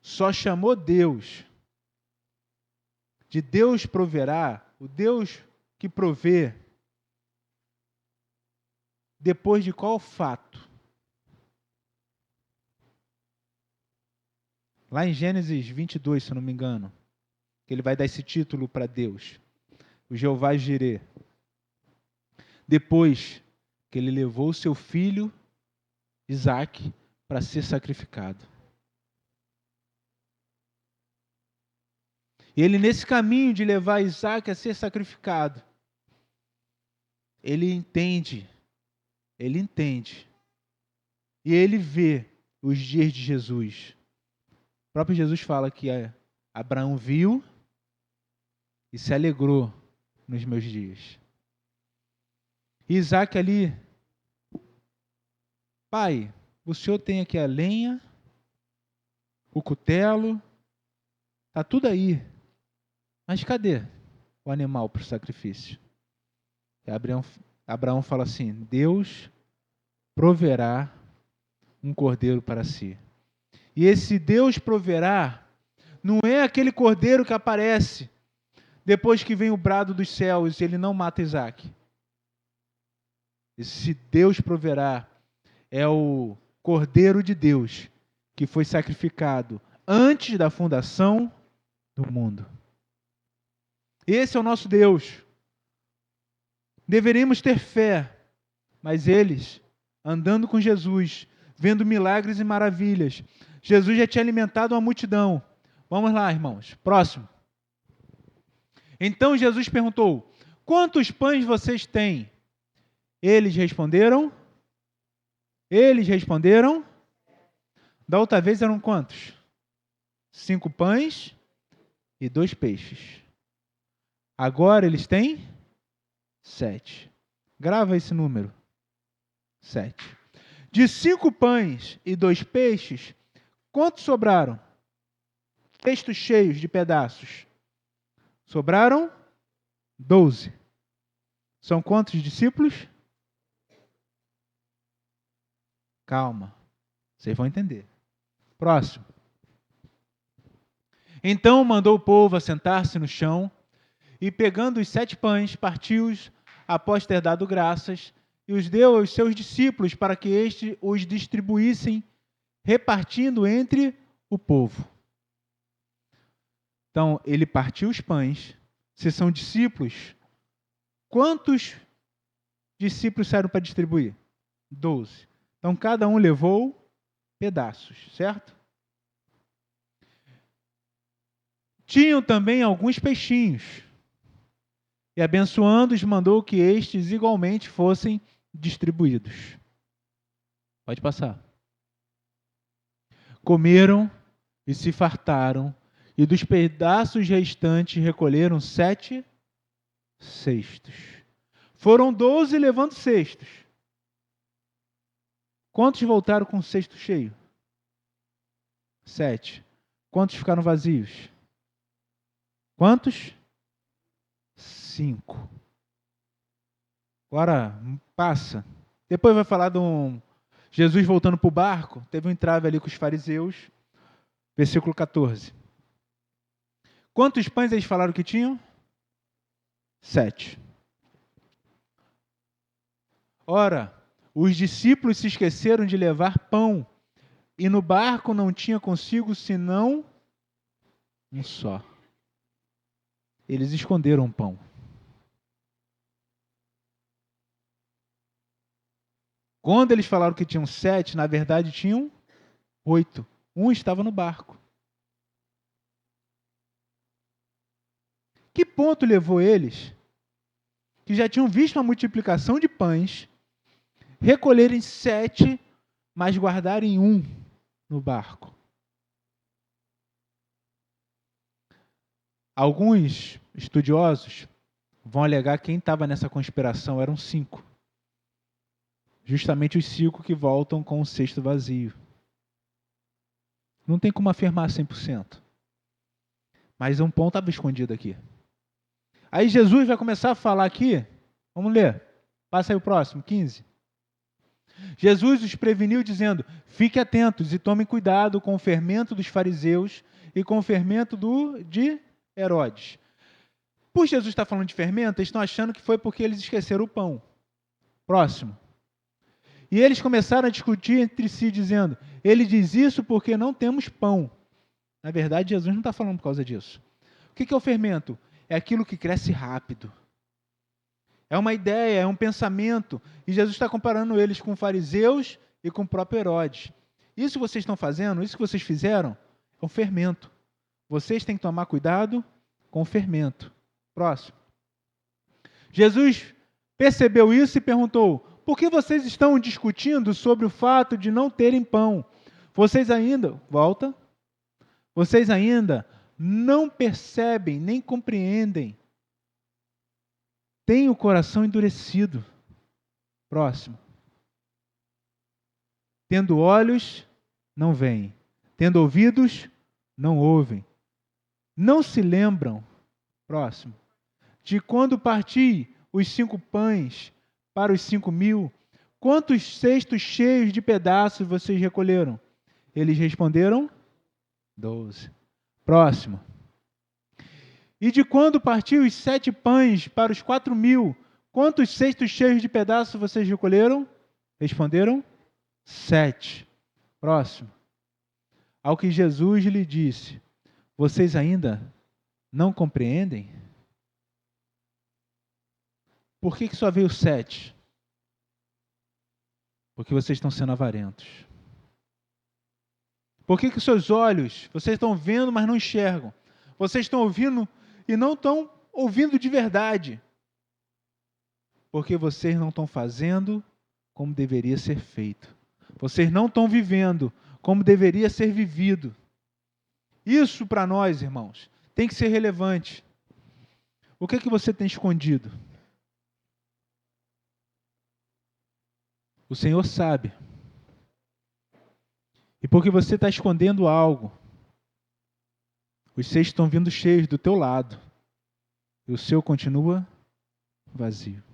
só chamou Deus de Deus proverá, o Deus que provê, depois de qual fato? Lá em Gênesis 22, se eu não me engano, que ele vai dar esse título para Deus. o Jeová Jirê, depois que ele levou o seu filho Isaque para ser sacrificado. E ele, nesse caminho de levar Isaque a ser sacrificado, ele entende, e ele vê os dias de Jesus. O próprio Jesus fala que Abraão viu e se alegrou nos meus dias. E Isaque ali, pai, o senhor tem aqui a lenha, o cutelo, está tudo aí. Mas cadê o animal para o sacrifício? E Abraão fala assim, Deus proverá um cordeiro para si. E esse Deus proverá não é aquele cordeiro que aparece depois que vem o brado dos céus e ele não mata Isaque. Esse Deus proverá é o Cordeiro de Deus que foi sacrificado antes da fundação do mundo. Esse é o nosso Deus. Deveríamos ter fé, mas eles, andando com Jesus, vendo milagres e maravilhas, Jesus já tinha alimentado uma multidão. Vamos lá, irmãos. Próximo. Então Jesus perguntou, quantos pães vocês têm? Eles responderam. Da outra vez eram quantos? 5 pães e 2 peixes. Agora eles têm 7. Grava esse número. 7. De 5 pães e 2 peixes, quantos sobraram? Cestos cheios de pedaços. Sobraram 12. São quantos discípulos? Calma, vocês vão entender. Próximo. Então mandou o povo assentar-se no chão e, pegando os 7 pães, partiu-os após ter dado graças e os deu aos seus discípulos para que estes os distribuíssem, repartindo entre o povo. Então, ele partiu os pães. Se são discípulos, quantos discípulos saíram para distribuir? 12. Então, cada um levou pedaços, certo? Tinham também alguns peixinhos. E, abençoando-os, mandou que estes igualmente fossem distribuídos. Pode passar. Comeram e se fartaram, e dos pedaços restantes recolheram 7 cestos. Foram 12 levando cestos. Quantos voltaram com o cesto cheio? 7. Quantos ficaram vazios? Quantos? 5. Agora, passa. Depois vai falar de Jesus voltando para o barco. Teve um entrave ali com os fariseus. Versículo 14. Quantos pães eles falaram que tinham? 7. Ora, os discípulos se esqueceram de levar pão, e no barco não tinha consigo senão um só. Eles esconderam o pão. Quando eles falaram que tinham 7, na verdade tinham 8. Um estava no barco. Que ponto levou eles, que já tinham visto uma multiplicação de pães, recolherem 7, mas guardarem 1 no barco? Alguns estudiosos vão alegar que quem estava nessa conspiração eram 5. Justamente os 5 que voltam com o cesto vazio. Não tem como afirmar 100%. Mas um ponto estava escondido aqui. Aí Jesus vai começar a falar aqui. Vamos ler. Passa aí o próximo, 15. Jesus os preveniu dizendo, fiquem atentos e tomem cuidado com o fermento dos fariseus e com o fermento de Herodes. Por Jesus estar falando de fermento, eles estão achando que foi porque eles esqueceram o pão. Próximo. E eles começaram a discutir entre si, dizendo, ele diz isso porque não temos pão. Na verdade, Jesus não está falando por causa disso. O que é o fermento? é aquilo que cresce rápido. É uma ideia, é um pensamento. E Jesus está comparando eles com fariseus e com o próprio Herodes. Isso que vocês estão fazendo, isso que vocês fizeram, é um fermento. Vocês têm que tomar cuidado com o fermento. Próximo. Jesus percebeu isso e perguntou: por que vocês estão discutindo sobre o fato de não terem pão? Vocês ainda não percebem nem compreendem. Têm o coração endurecido. Próximo. Tendo olhos, não veem. Tendo ouvidos, não ouvem. Não se lembram. Próximo. De quando parti os 5 pães para os 5.000, quantos cestos cheios de pedaços vocês recolheram? Eles responderam: 12. Próximo. E de quando partiu os 7 pães para os 4.000, quantos cestos cheios de pedaços vocês recolheram? Responderam: 7. Próximo. Ao que Jesus lhe disse: vocês ainda não compreendem? Por que só veio 7? Porque vocês estão sendo avarentos. Por que seus olhos, vocês estão vendo, mas não enxergam? Vocês estão ouvindo e não estão ouvindo de verdade. Porque vocês não estão fazendo como deveria ser feito. Vocês não estão vivendo como deveria ser vivido. Isso para nós, irmãos, tem que ser relevante. O que você tem escondido? O Senhor sabe. E porque você está escondendo algo, os 6 estão vindo cheios do teu lado. E o seu continua vazio.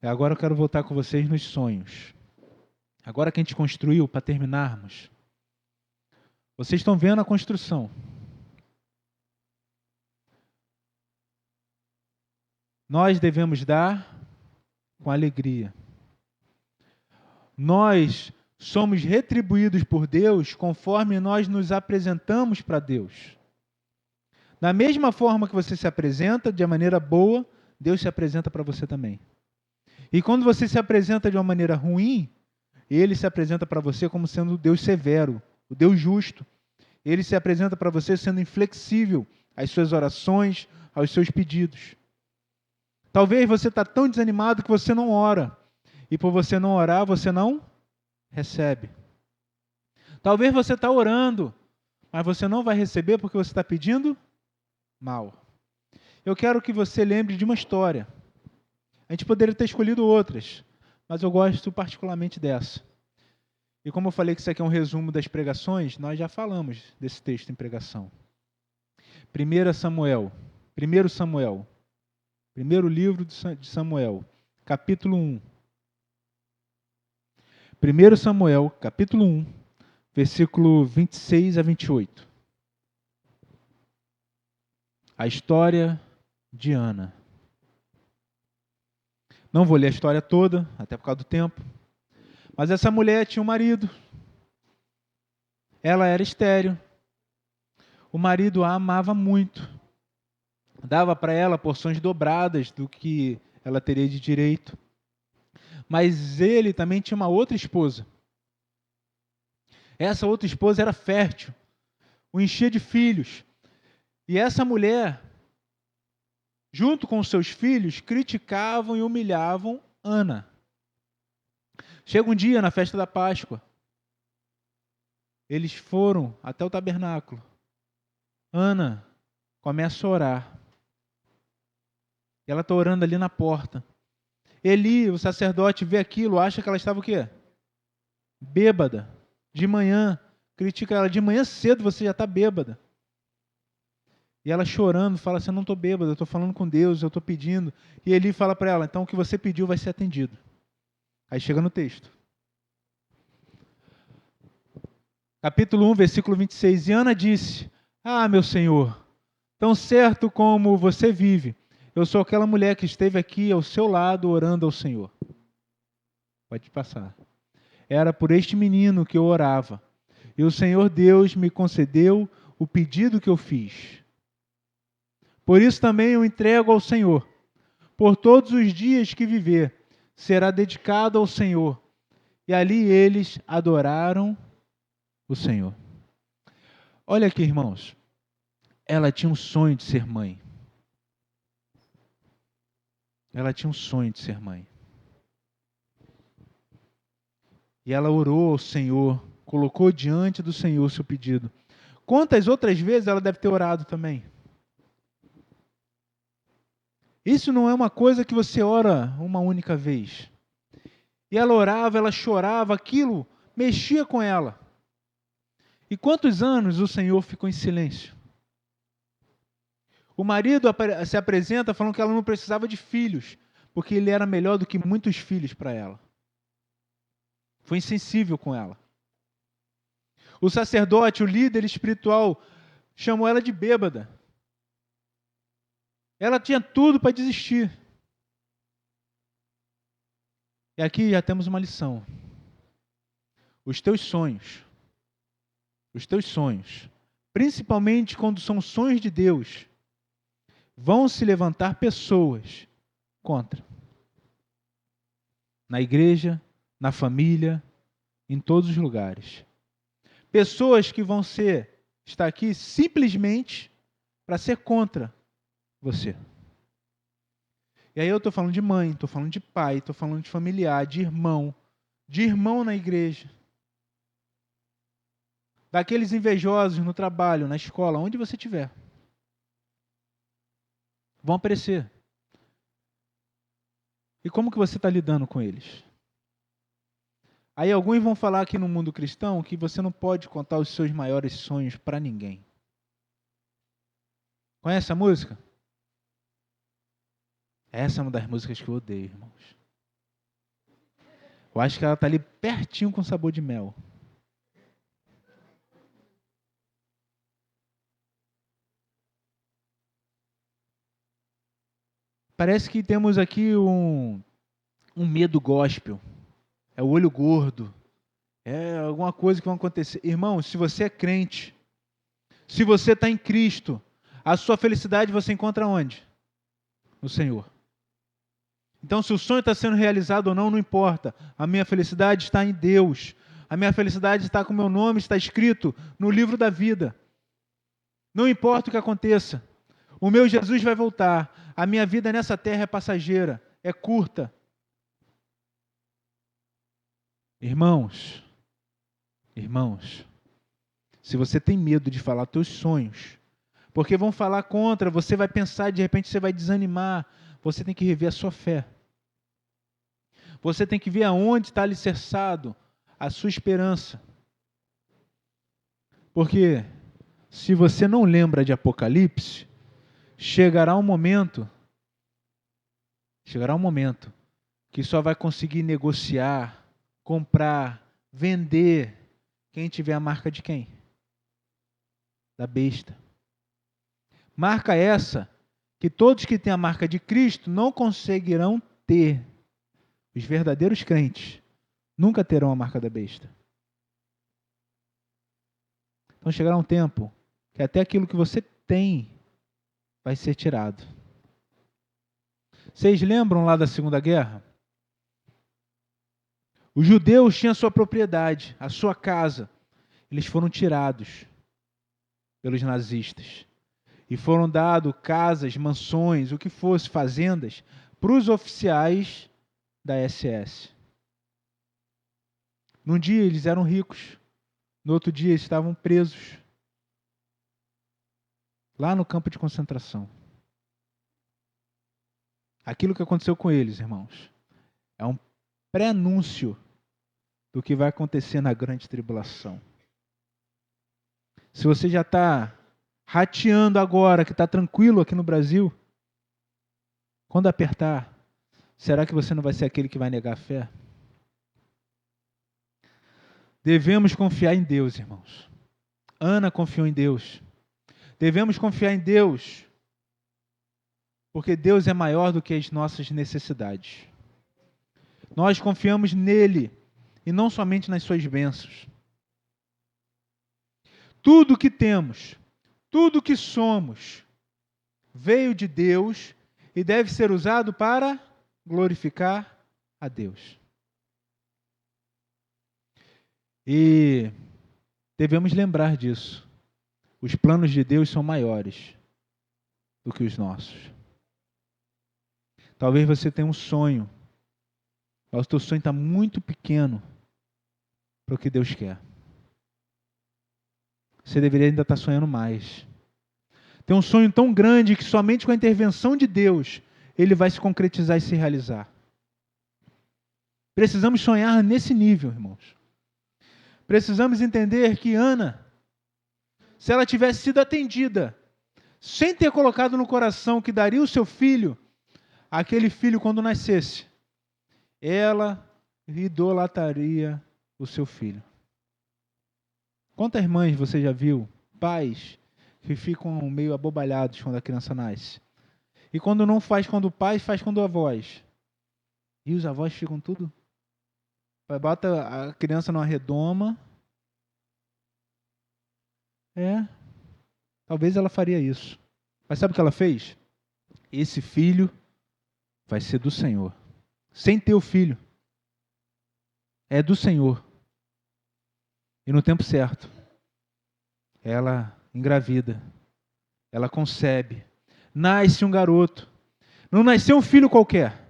Agora eu quero voltar com vocês nos sonhos. Agora que a gente construiu, para terminarmos. Vocês estão vendo a construção. Nós devemos dar com alegria. Nós somos retribuídos por Deus conforme nós nos apresentamos para Deus. Da mesma forma que você se apresenta de maneira boa, Deus se apresenta para você também. E quando você se apresenta de uma maneira ruim, Ele se apresenta para você como sendo o Deus severo, o Deus justo. Ele se apresenta para você sendo inflexível às suas orações, aos seus pedidos. Talvez você está tão desanimado que você não ora. E por você não orar, você não recebe. Talvez você está orando, mas você não vai receber porque você está pedindo mal. Eu quero que você lembre de uma história. A gente poderia ter escolhido outras, mas eu gosto particularmente dessa. E como eu falei que isso aqui é um resumo das pregações, nós já falamos desse texto em pregação. 1 Samuel, primeiro livro de Samuel, capítulo 1. 1 Samuel, capítulo 1, versículo 26 a 28. A história de Ana. Não vou ler a história toda, até por causa do tempo. Mas essa mulher tinha um marido. Ela era estéril. O marido a amava muito. Dava para ela porções dobradas do que ela teria de direito. Mas ele também tinha uma outra esposa. Essa outra esposa era fértil, o enchia de filhos. E essa mulher, junto com seus filhos, criticavam e humilhavam Ana. Chega um dia, na festa da Páscoa, eles foram até o tabernáculo. Ana começa a orar. Ela está orando ali na porta. Eli, o sacerdote, vê aquilo, acha que ela estava o quê? Bêbada. De manhã. Critica ela. De manhã cedo você já está bêbada. E ela chorando, fala assim, eu não estou bêbada, eu estou falando com Deus, eu estou pedindo. E Eli fala para ela, então o que você pediu vai ser atendido. Aí chega no texto. Capítulo 1, versículo 26. E Ana disse, meu Senhor, tão certo como você vive, eu sou aquela mulher que esteve aqui ao seu lado orando ao Senhor. Pode passar. Era por este menino que eu orava. e o Senhor Deus me concedeu o pedido que eu fiz. Por isso também eu entrego ao Senhor. Por todos os dias que viver, será dedicado ao Senhor. E ali eles adoraram o Senhor. Olha aqui, irmãos. Ela tinha um sonho de ser mãe. Ela tinha um sonho de ser mãe. E ela orou ao Senhor, colocou diante do Senhor seu pedido. Quantas outras vezes ela deve ter orado também? Isso não é uma coisa que você ora uma única vez. E ela orava, ela chorava, aquilo mexia com ela. E quantos anos o Senhor ficou em silêncio? O marido se apresenta falando que ela não precisava de filhos, porque ele era melhor do que muitos filhos para ela. Foi insensível com ela. O sacerdote, o líder espiritual, chamou ela de bêbada. Ela tinha tudo para desistir. E aqui já temos uma lição. Os teus sonhos, principalmente quando são sonhos de Deus, vão se levantar pessoas contra. Na igreja, na família, em todos os lugares. Pessoas que vão estar aqui simplesmente para ser contra você. E aí eu estou falando de mãe, estou falando de pai, estou falando de familiar, de irmão na igreja. Daqueles invejosos no trabalho, na escola, onde você estiver. Vão aparecer. E como que você está lidando com eles? Aí alguns vão falar aqui no mundo cristão que você não pode contar os seus maiores sonhos para ninguém. Conhece a música? Essa é uma das músicas que eu odeio, irmãos. Eu acho que ela está ali pertinho com sabor de mel. Parece que temos aqui um medo gospel. É o olho gordo. É alguma coisa que vai acontecer. Irmão, se você é crente, se você está em Cristo, a sua felicidade você encontra onde? No Senhor. Então, se o sonho está sendo realizado ou não, não importa. A minha felicidade está em Deus. A minha felicidade está com o meu nome, está escrito no livro da vida. Não importa o que aconteça. O meu Jesus vai voltar. A minha vida nessa terra é passageira, é curta. Irmãos, se você tem medo de falar teus sonhos, porque vão falar contra, você vai pensar, de repente você vai desanimar, você tem que rever a sua fé. Você tem que ver aonde está alicerçado a sua esperança. Porque se você não lembra de Apocalipse, chegará um momento que só vai conseguir negociar, comprar, vender quem tiver a marca de quem? Da besta. Marca essa que todos que têm a marca de Cristo não conseguirão ter. Os verdadeiros crentes nunca terão a marca da besta. Então chegará um tempo que até aquilo que você tem vai ser tirado. Vocês lembram lá da Segunda Guerra? Os judeus tinham a sua propriedade, a sua casa. Eles foram tirados pelos nazistas. E foram dados casas, mansões, o que fosse, fazendas, para os oficiais da SS. Num dia eles eram ricos, no outro dia eles estavam presos. Lá no campo de concentração. Aquilo que aconteceu com eles, irmãos, é um pré-anúncio do que vai acontecer na grande tribulação. Se você já está rateando agora, que está tranquilo aqui no Brasil, quando apertar, será que você não vai ser aquele que vai negar a fé? Devemos confiar em Deus, irmãos. Ana confiou em Deus. Devemos confiar em Deus, porque Deus é maior do que as nossas necessidades. Nós confiamos nele, e não somente nas suas bênçãos. Tudo que temos, tudo que somos, veio de Deus e deve ser usado para glorificar a Deus. E devemos lembrar disso. Os planos de Deus são maiores do que os nossos. Talvez você tenha um sonho, mas o teu sonho está muito pequeno para o que Deus quer. Você deveria ainda estar sonhando mais. Tem um sonho tão grande que somente com a intervenção de Deus ele vai se concretizar e se realizar. Precisamos sonhar nesse nível, irmãos. Precisamos entender que Ana, se ela tivesse sido atendida, sem ter colocado no coração que daria o seu filho, aquele filho quando nascesse, ela idolatraria o seu filho. Quantas mães você já viu, pais, que ficam meio abobalhados quando a criança nasce? E quando não faz quando o pai, faz quando a avós. E os avós ficam tudo... Bota a criança numa redoma. Talvez ela faria isso. Mas sabe o que ela fez? Esse filho vai ser do Senhor. Sem ter o filho. É do Senhor. E no tempo certo, ela engravida. Ela concebe. Nasce um garoto. Não nasceu um filho qualquer.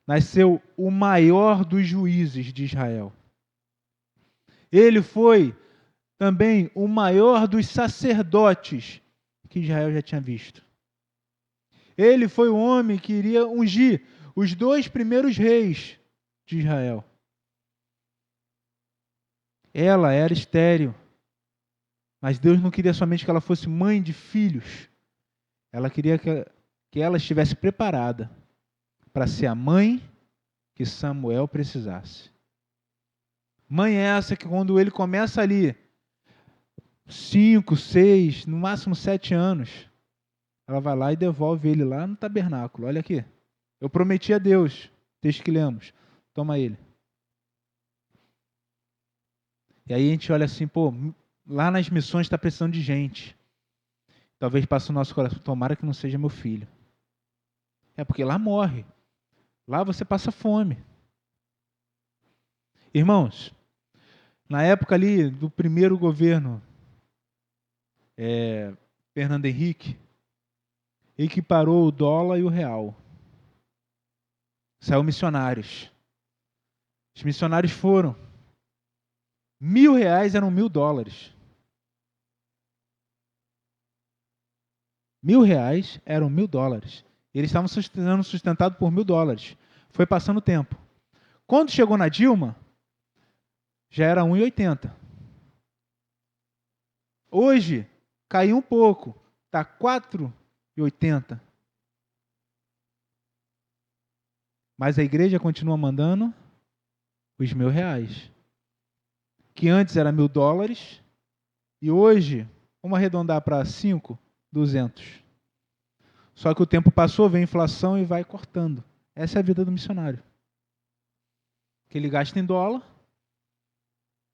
Nasceu o maior dos juízes de Israel. Ele foi também o maior dos sacerdotes que Israel já tinha visto. Ele foi o homem que iria ungir os 2 primeiros reis de Israel. Ela era estéril, mas Deus não queria somente que ela fosse mãe de filhos. Ela queria que ela estivesse preparada para ser a mãe que Samuel precisasse. Mãe essa que quando ele começa ali, 5, 6, no máximo 7 anos, ela vai lá e devolve ele lá no tabernáculo. Olha aqui, eu prometi a Deus, texto que lemos, toma ele. E aí a gente olha assim, lá nas missões está precisando de gente. Talvez passe o nosso coração, tomara que não seja meu filho. É porque lá morre. Lá você passa fome. Irmãos, na época ali do primeiro governo Fernando Henrique, equiparou o dólar e o real. Saiu missionários. Os missionários foram. R$1.000 eram $1.000. R$1.000 eram $1.000. Eles estavam sendo sustentados por $1.000. Foi passando o tempo. Quando chegou na Dilma, já era 1,80. Hoje, caiu um pouco. Está 4,80. Mas a igreja continua mandando os R$1.000. Que antes era $1.000. E hoje, vamos arredondar para 5,200. Só que o tempo passou, vem a inflação e vai cortando. Essa é a vida do missionário. Que ele gasta em dólar,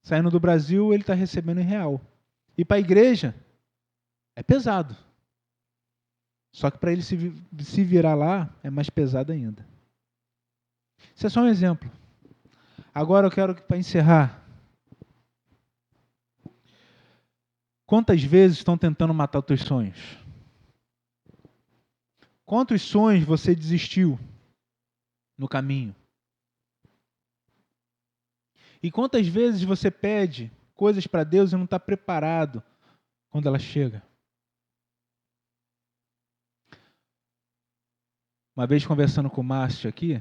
saindo do Brasil, ele está recebendo em real. E para a igreja, é pesado. Só que para ele se virar lá, é mais pesado ainda. Isso é só um exemplo. Agora eu quero que, para encerrar, quantas vezes estão tentando matar os teus sonhos? Quantos sonhos você desistiu no caminho? E quantas vezes você pede coisas para Deus e não está preparado quando ela chega? Uma vez conversando com o Márcio aqui,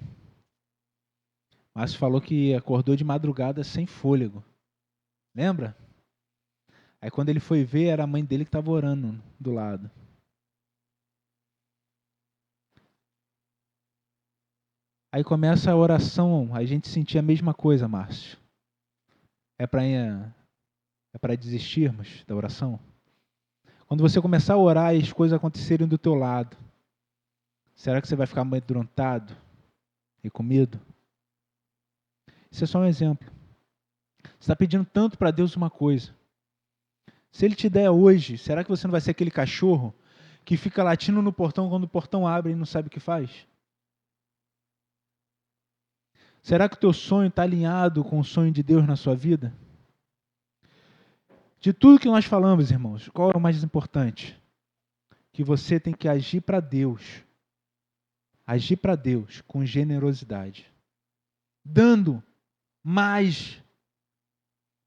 Márcio falou que acordou de madrugada sem fôlego. Lembra? Aí quando ele foi ver, era a mãe dele que estava orando do lado. Aí começa a oração, a gente sentia a mesma coisa, Márcio. É para desistirmos da oração? Quando você começar a orar e as coisas acontecerem do teu lado, será que você vai ficar amedrontado e com medo? Isso é só um exemplo. Você está pedindo tanto para Deus uma coisa. Se Ele te der hoje, será que você não vai ser aquele cachorro que fica latindo no portão quando o portão abre e não sabe o que faz? Será que o teu sonho está alinhado com o sonho de Deus na sua vida? De tudo que nós falamos, irmãos, qual é o mais importante? Que você tem que agir para Deus. Agir para Deus com generosidade. Dando mais,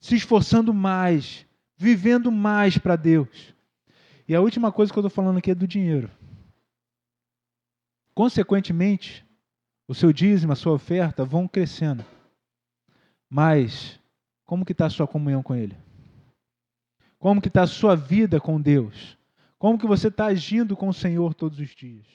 se esforçando mais, vivendo mais para Deus. E a última coisa que eu estou falando aqui é do dinheiro. Consequentemente, o seu dízimo, a sua oferta vão crescendo. Mas, como que está a sua comunhão com Ele? Como que está a sua vida com Deus? Como que você está agindo com o Senhor todos os dias?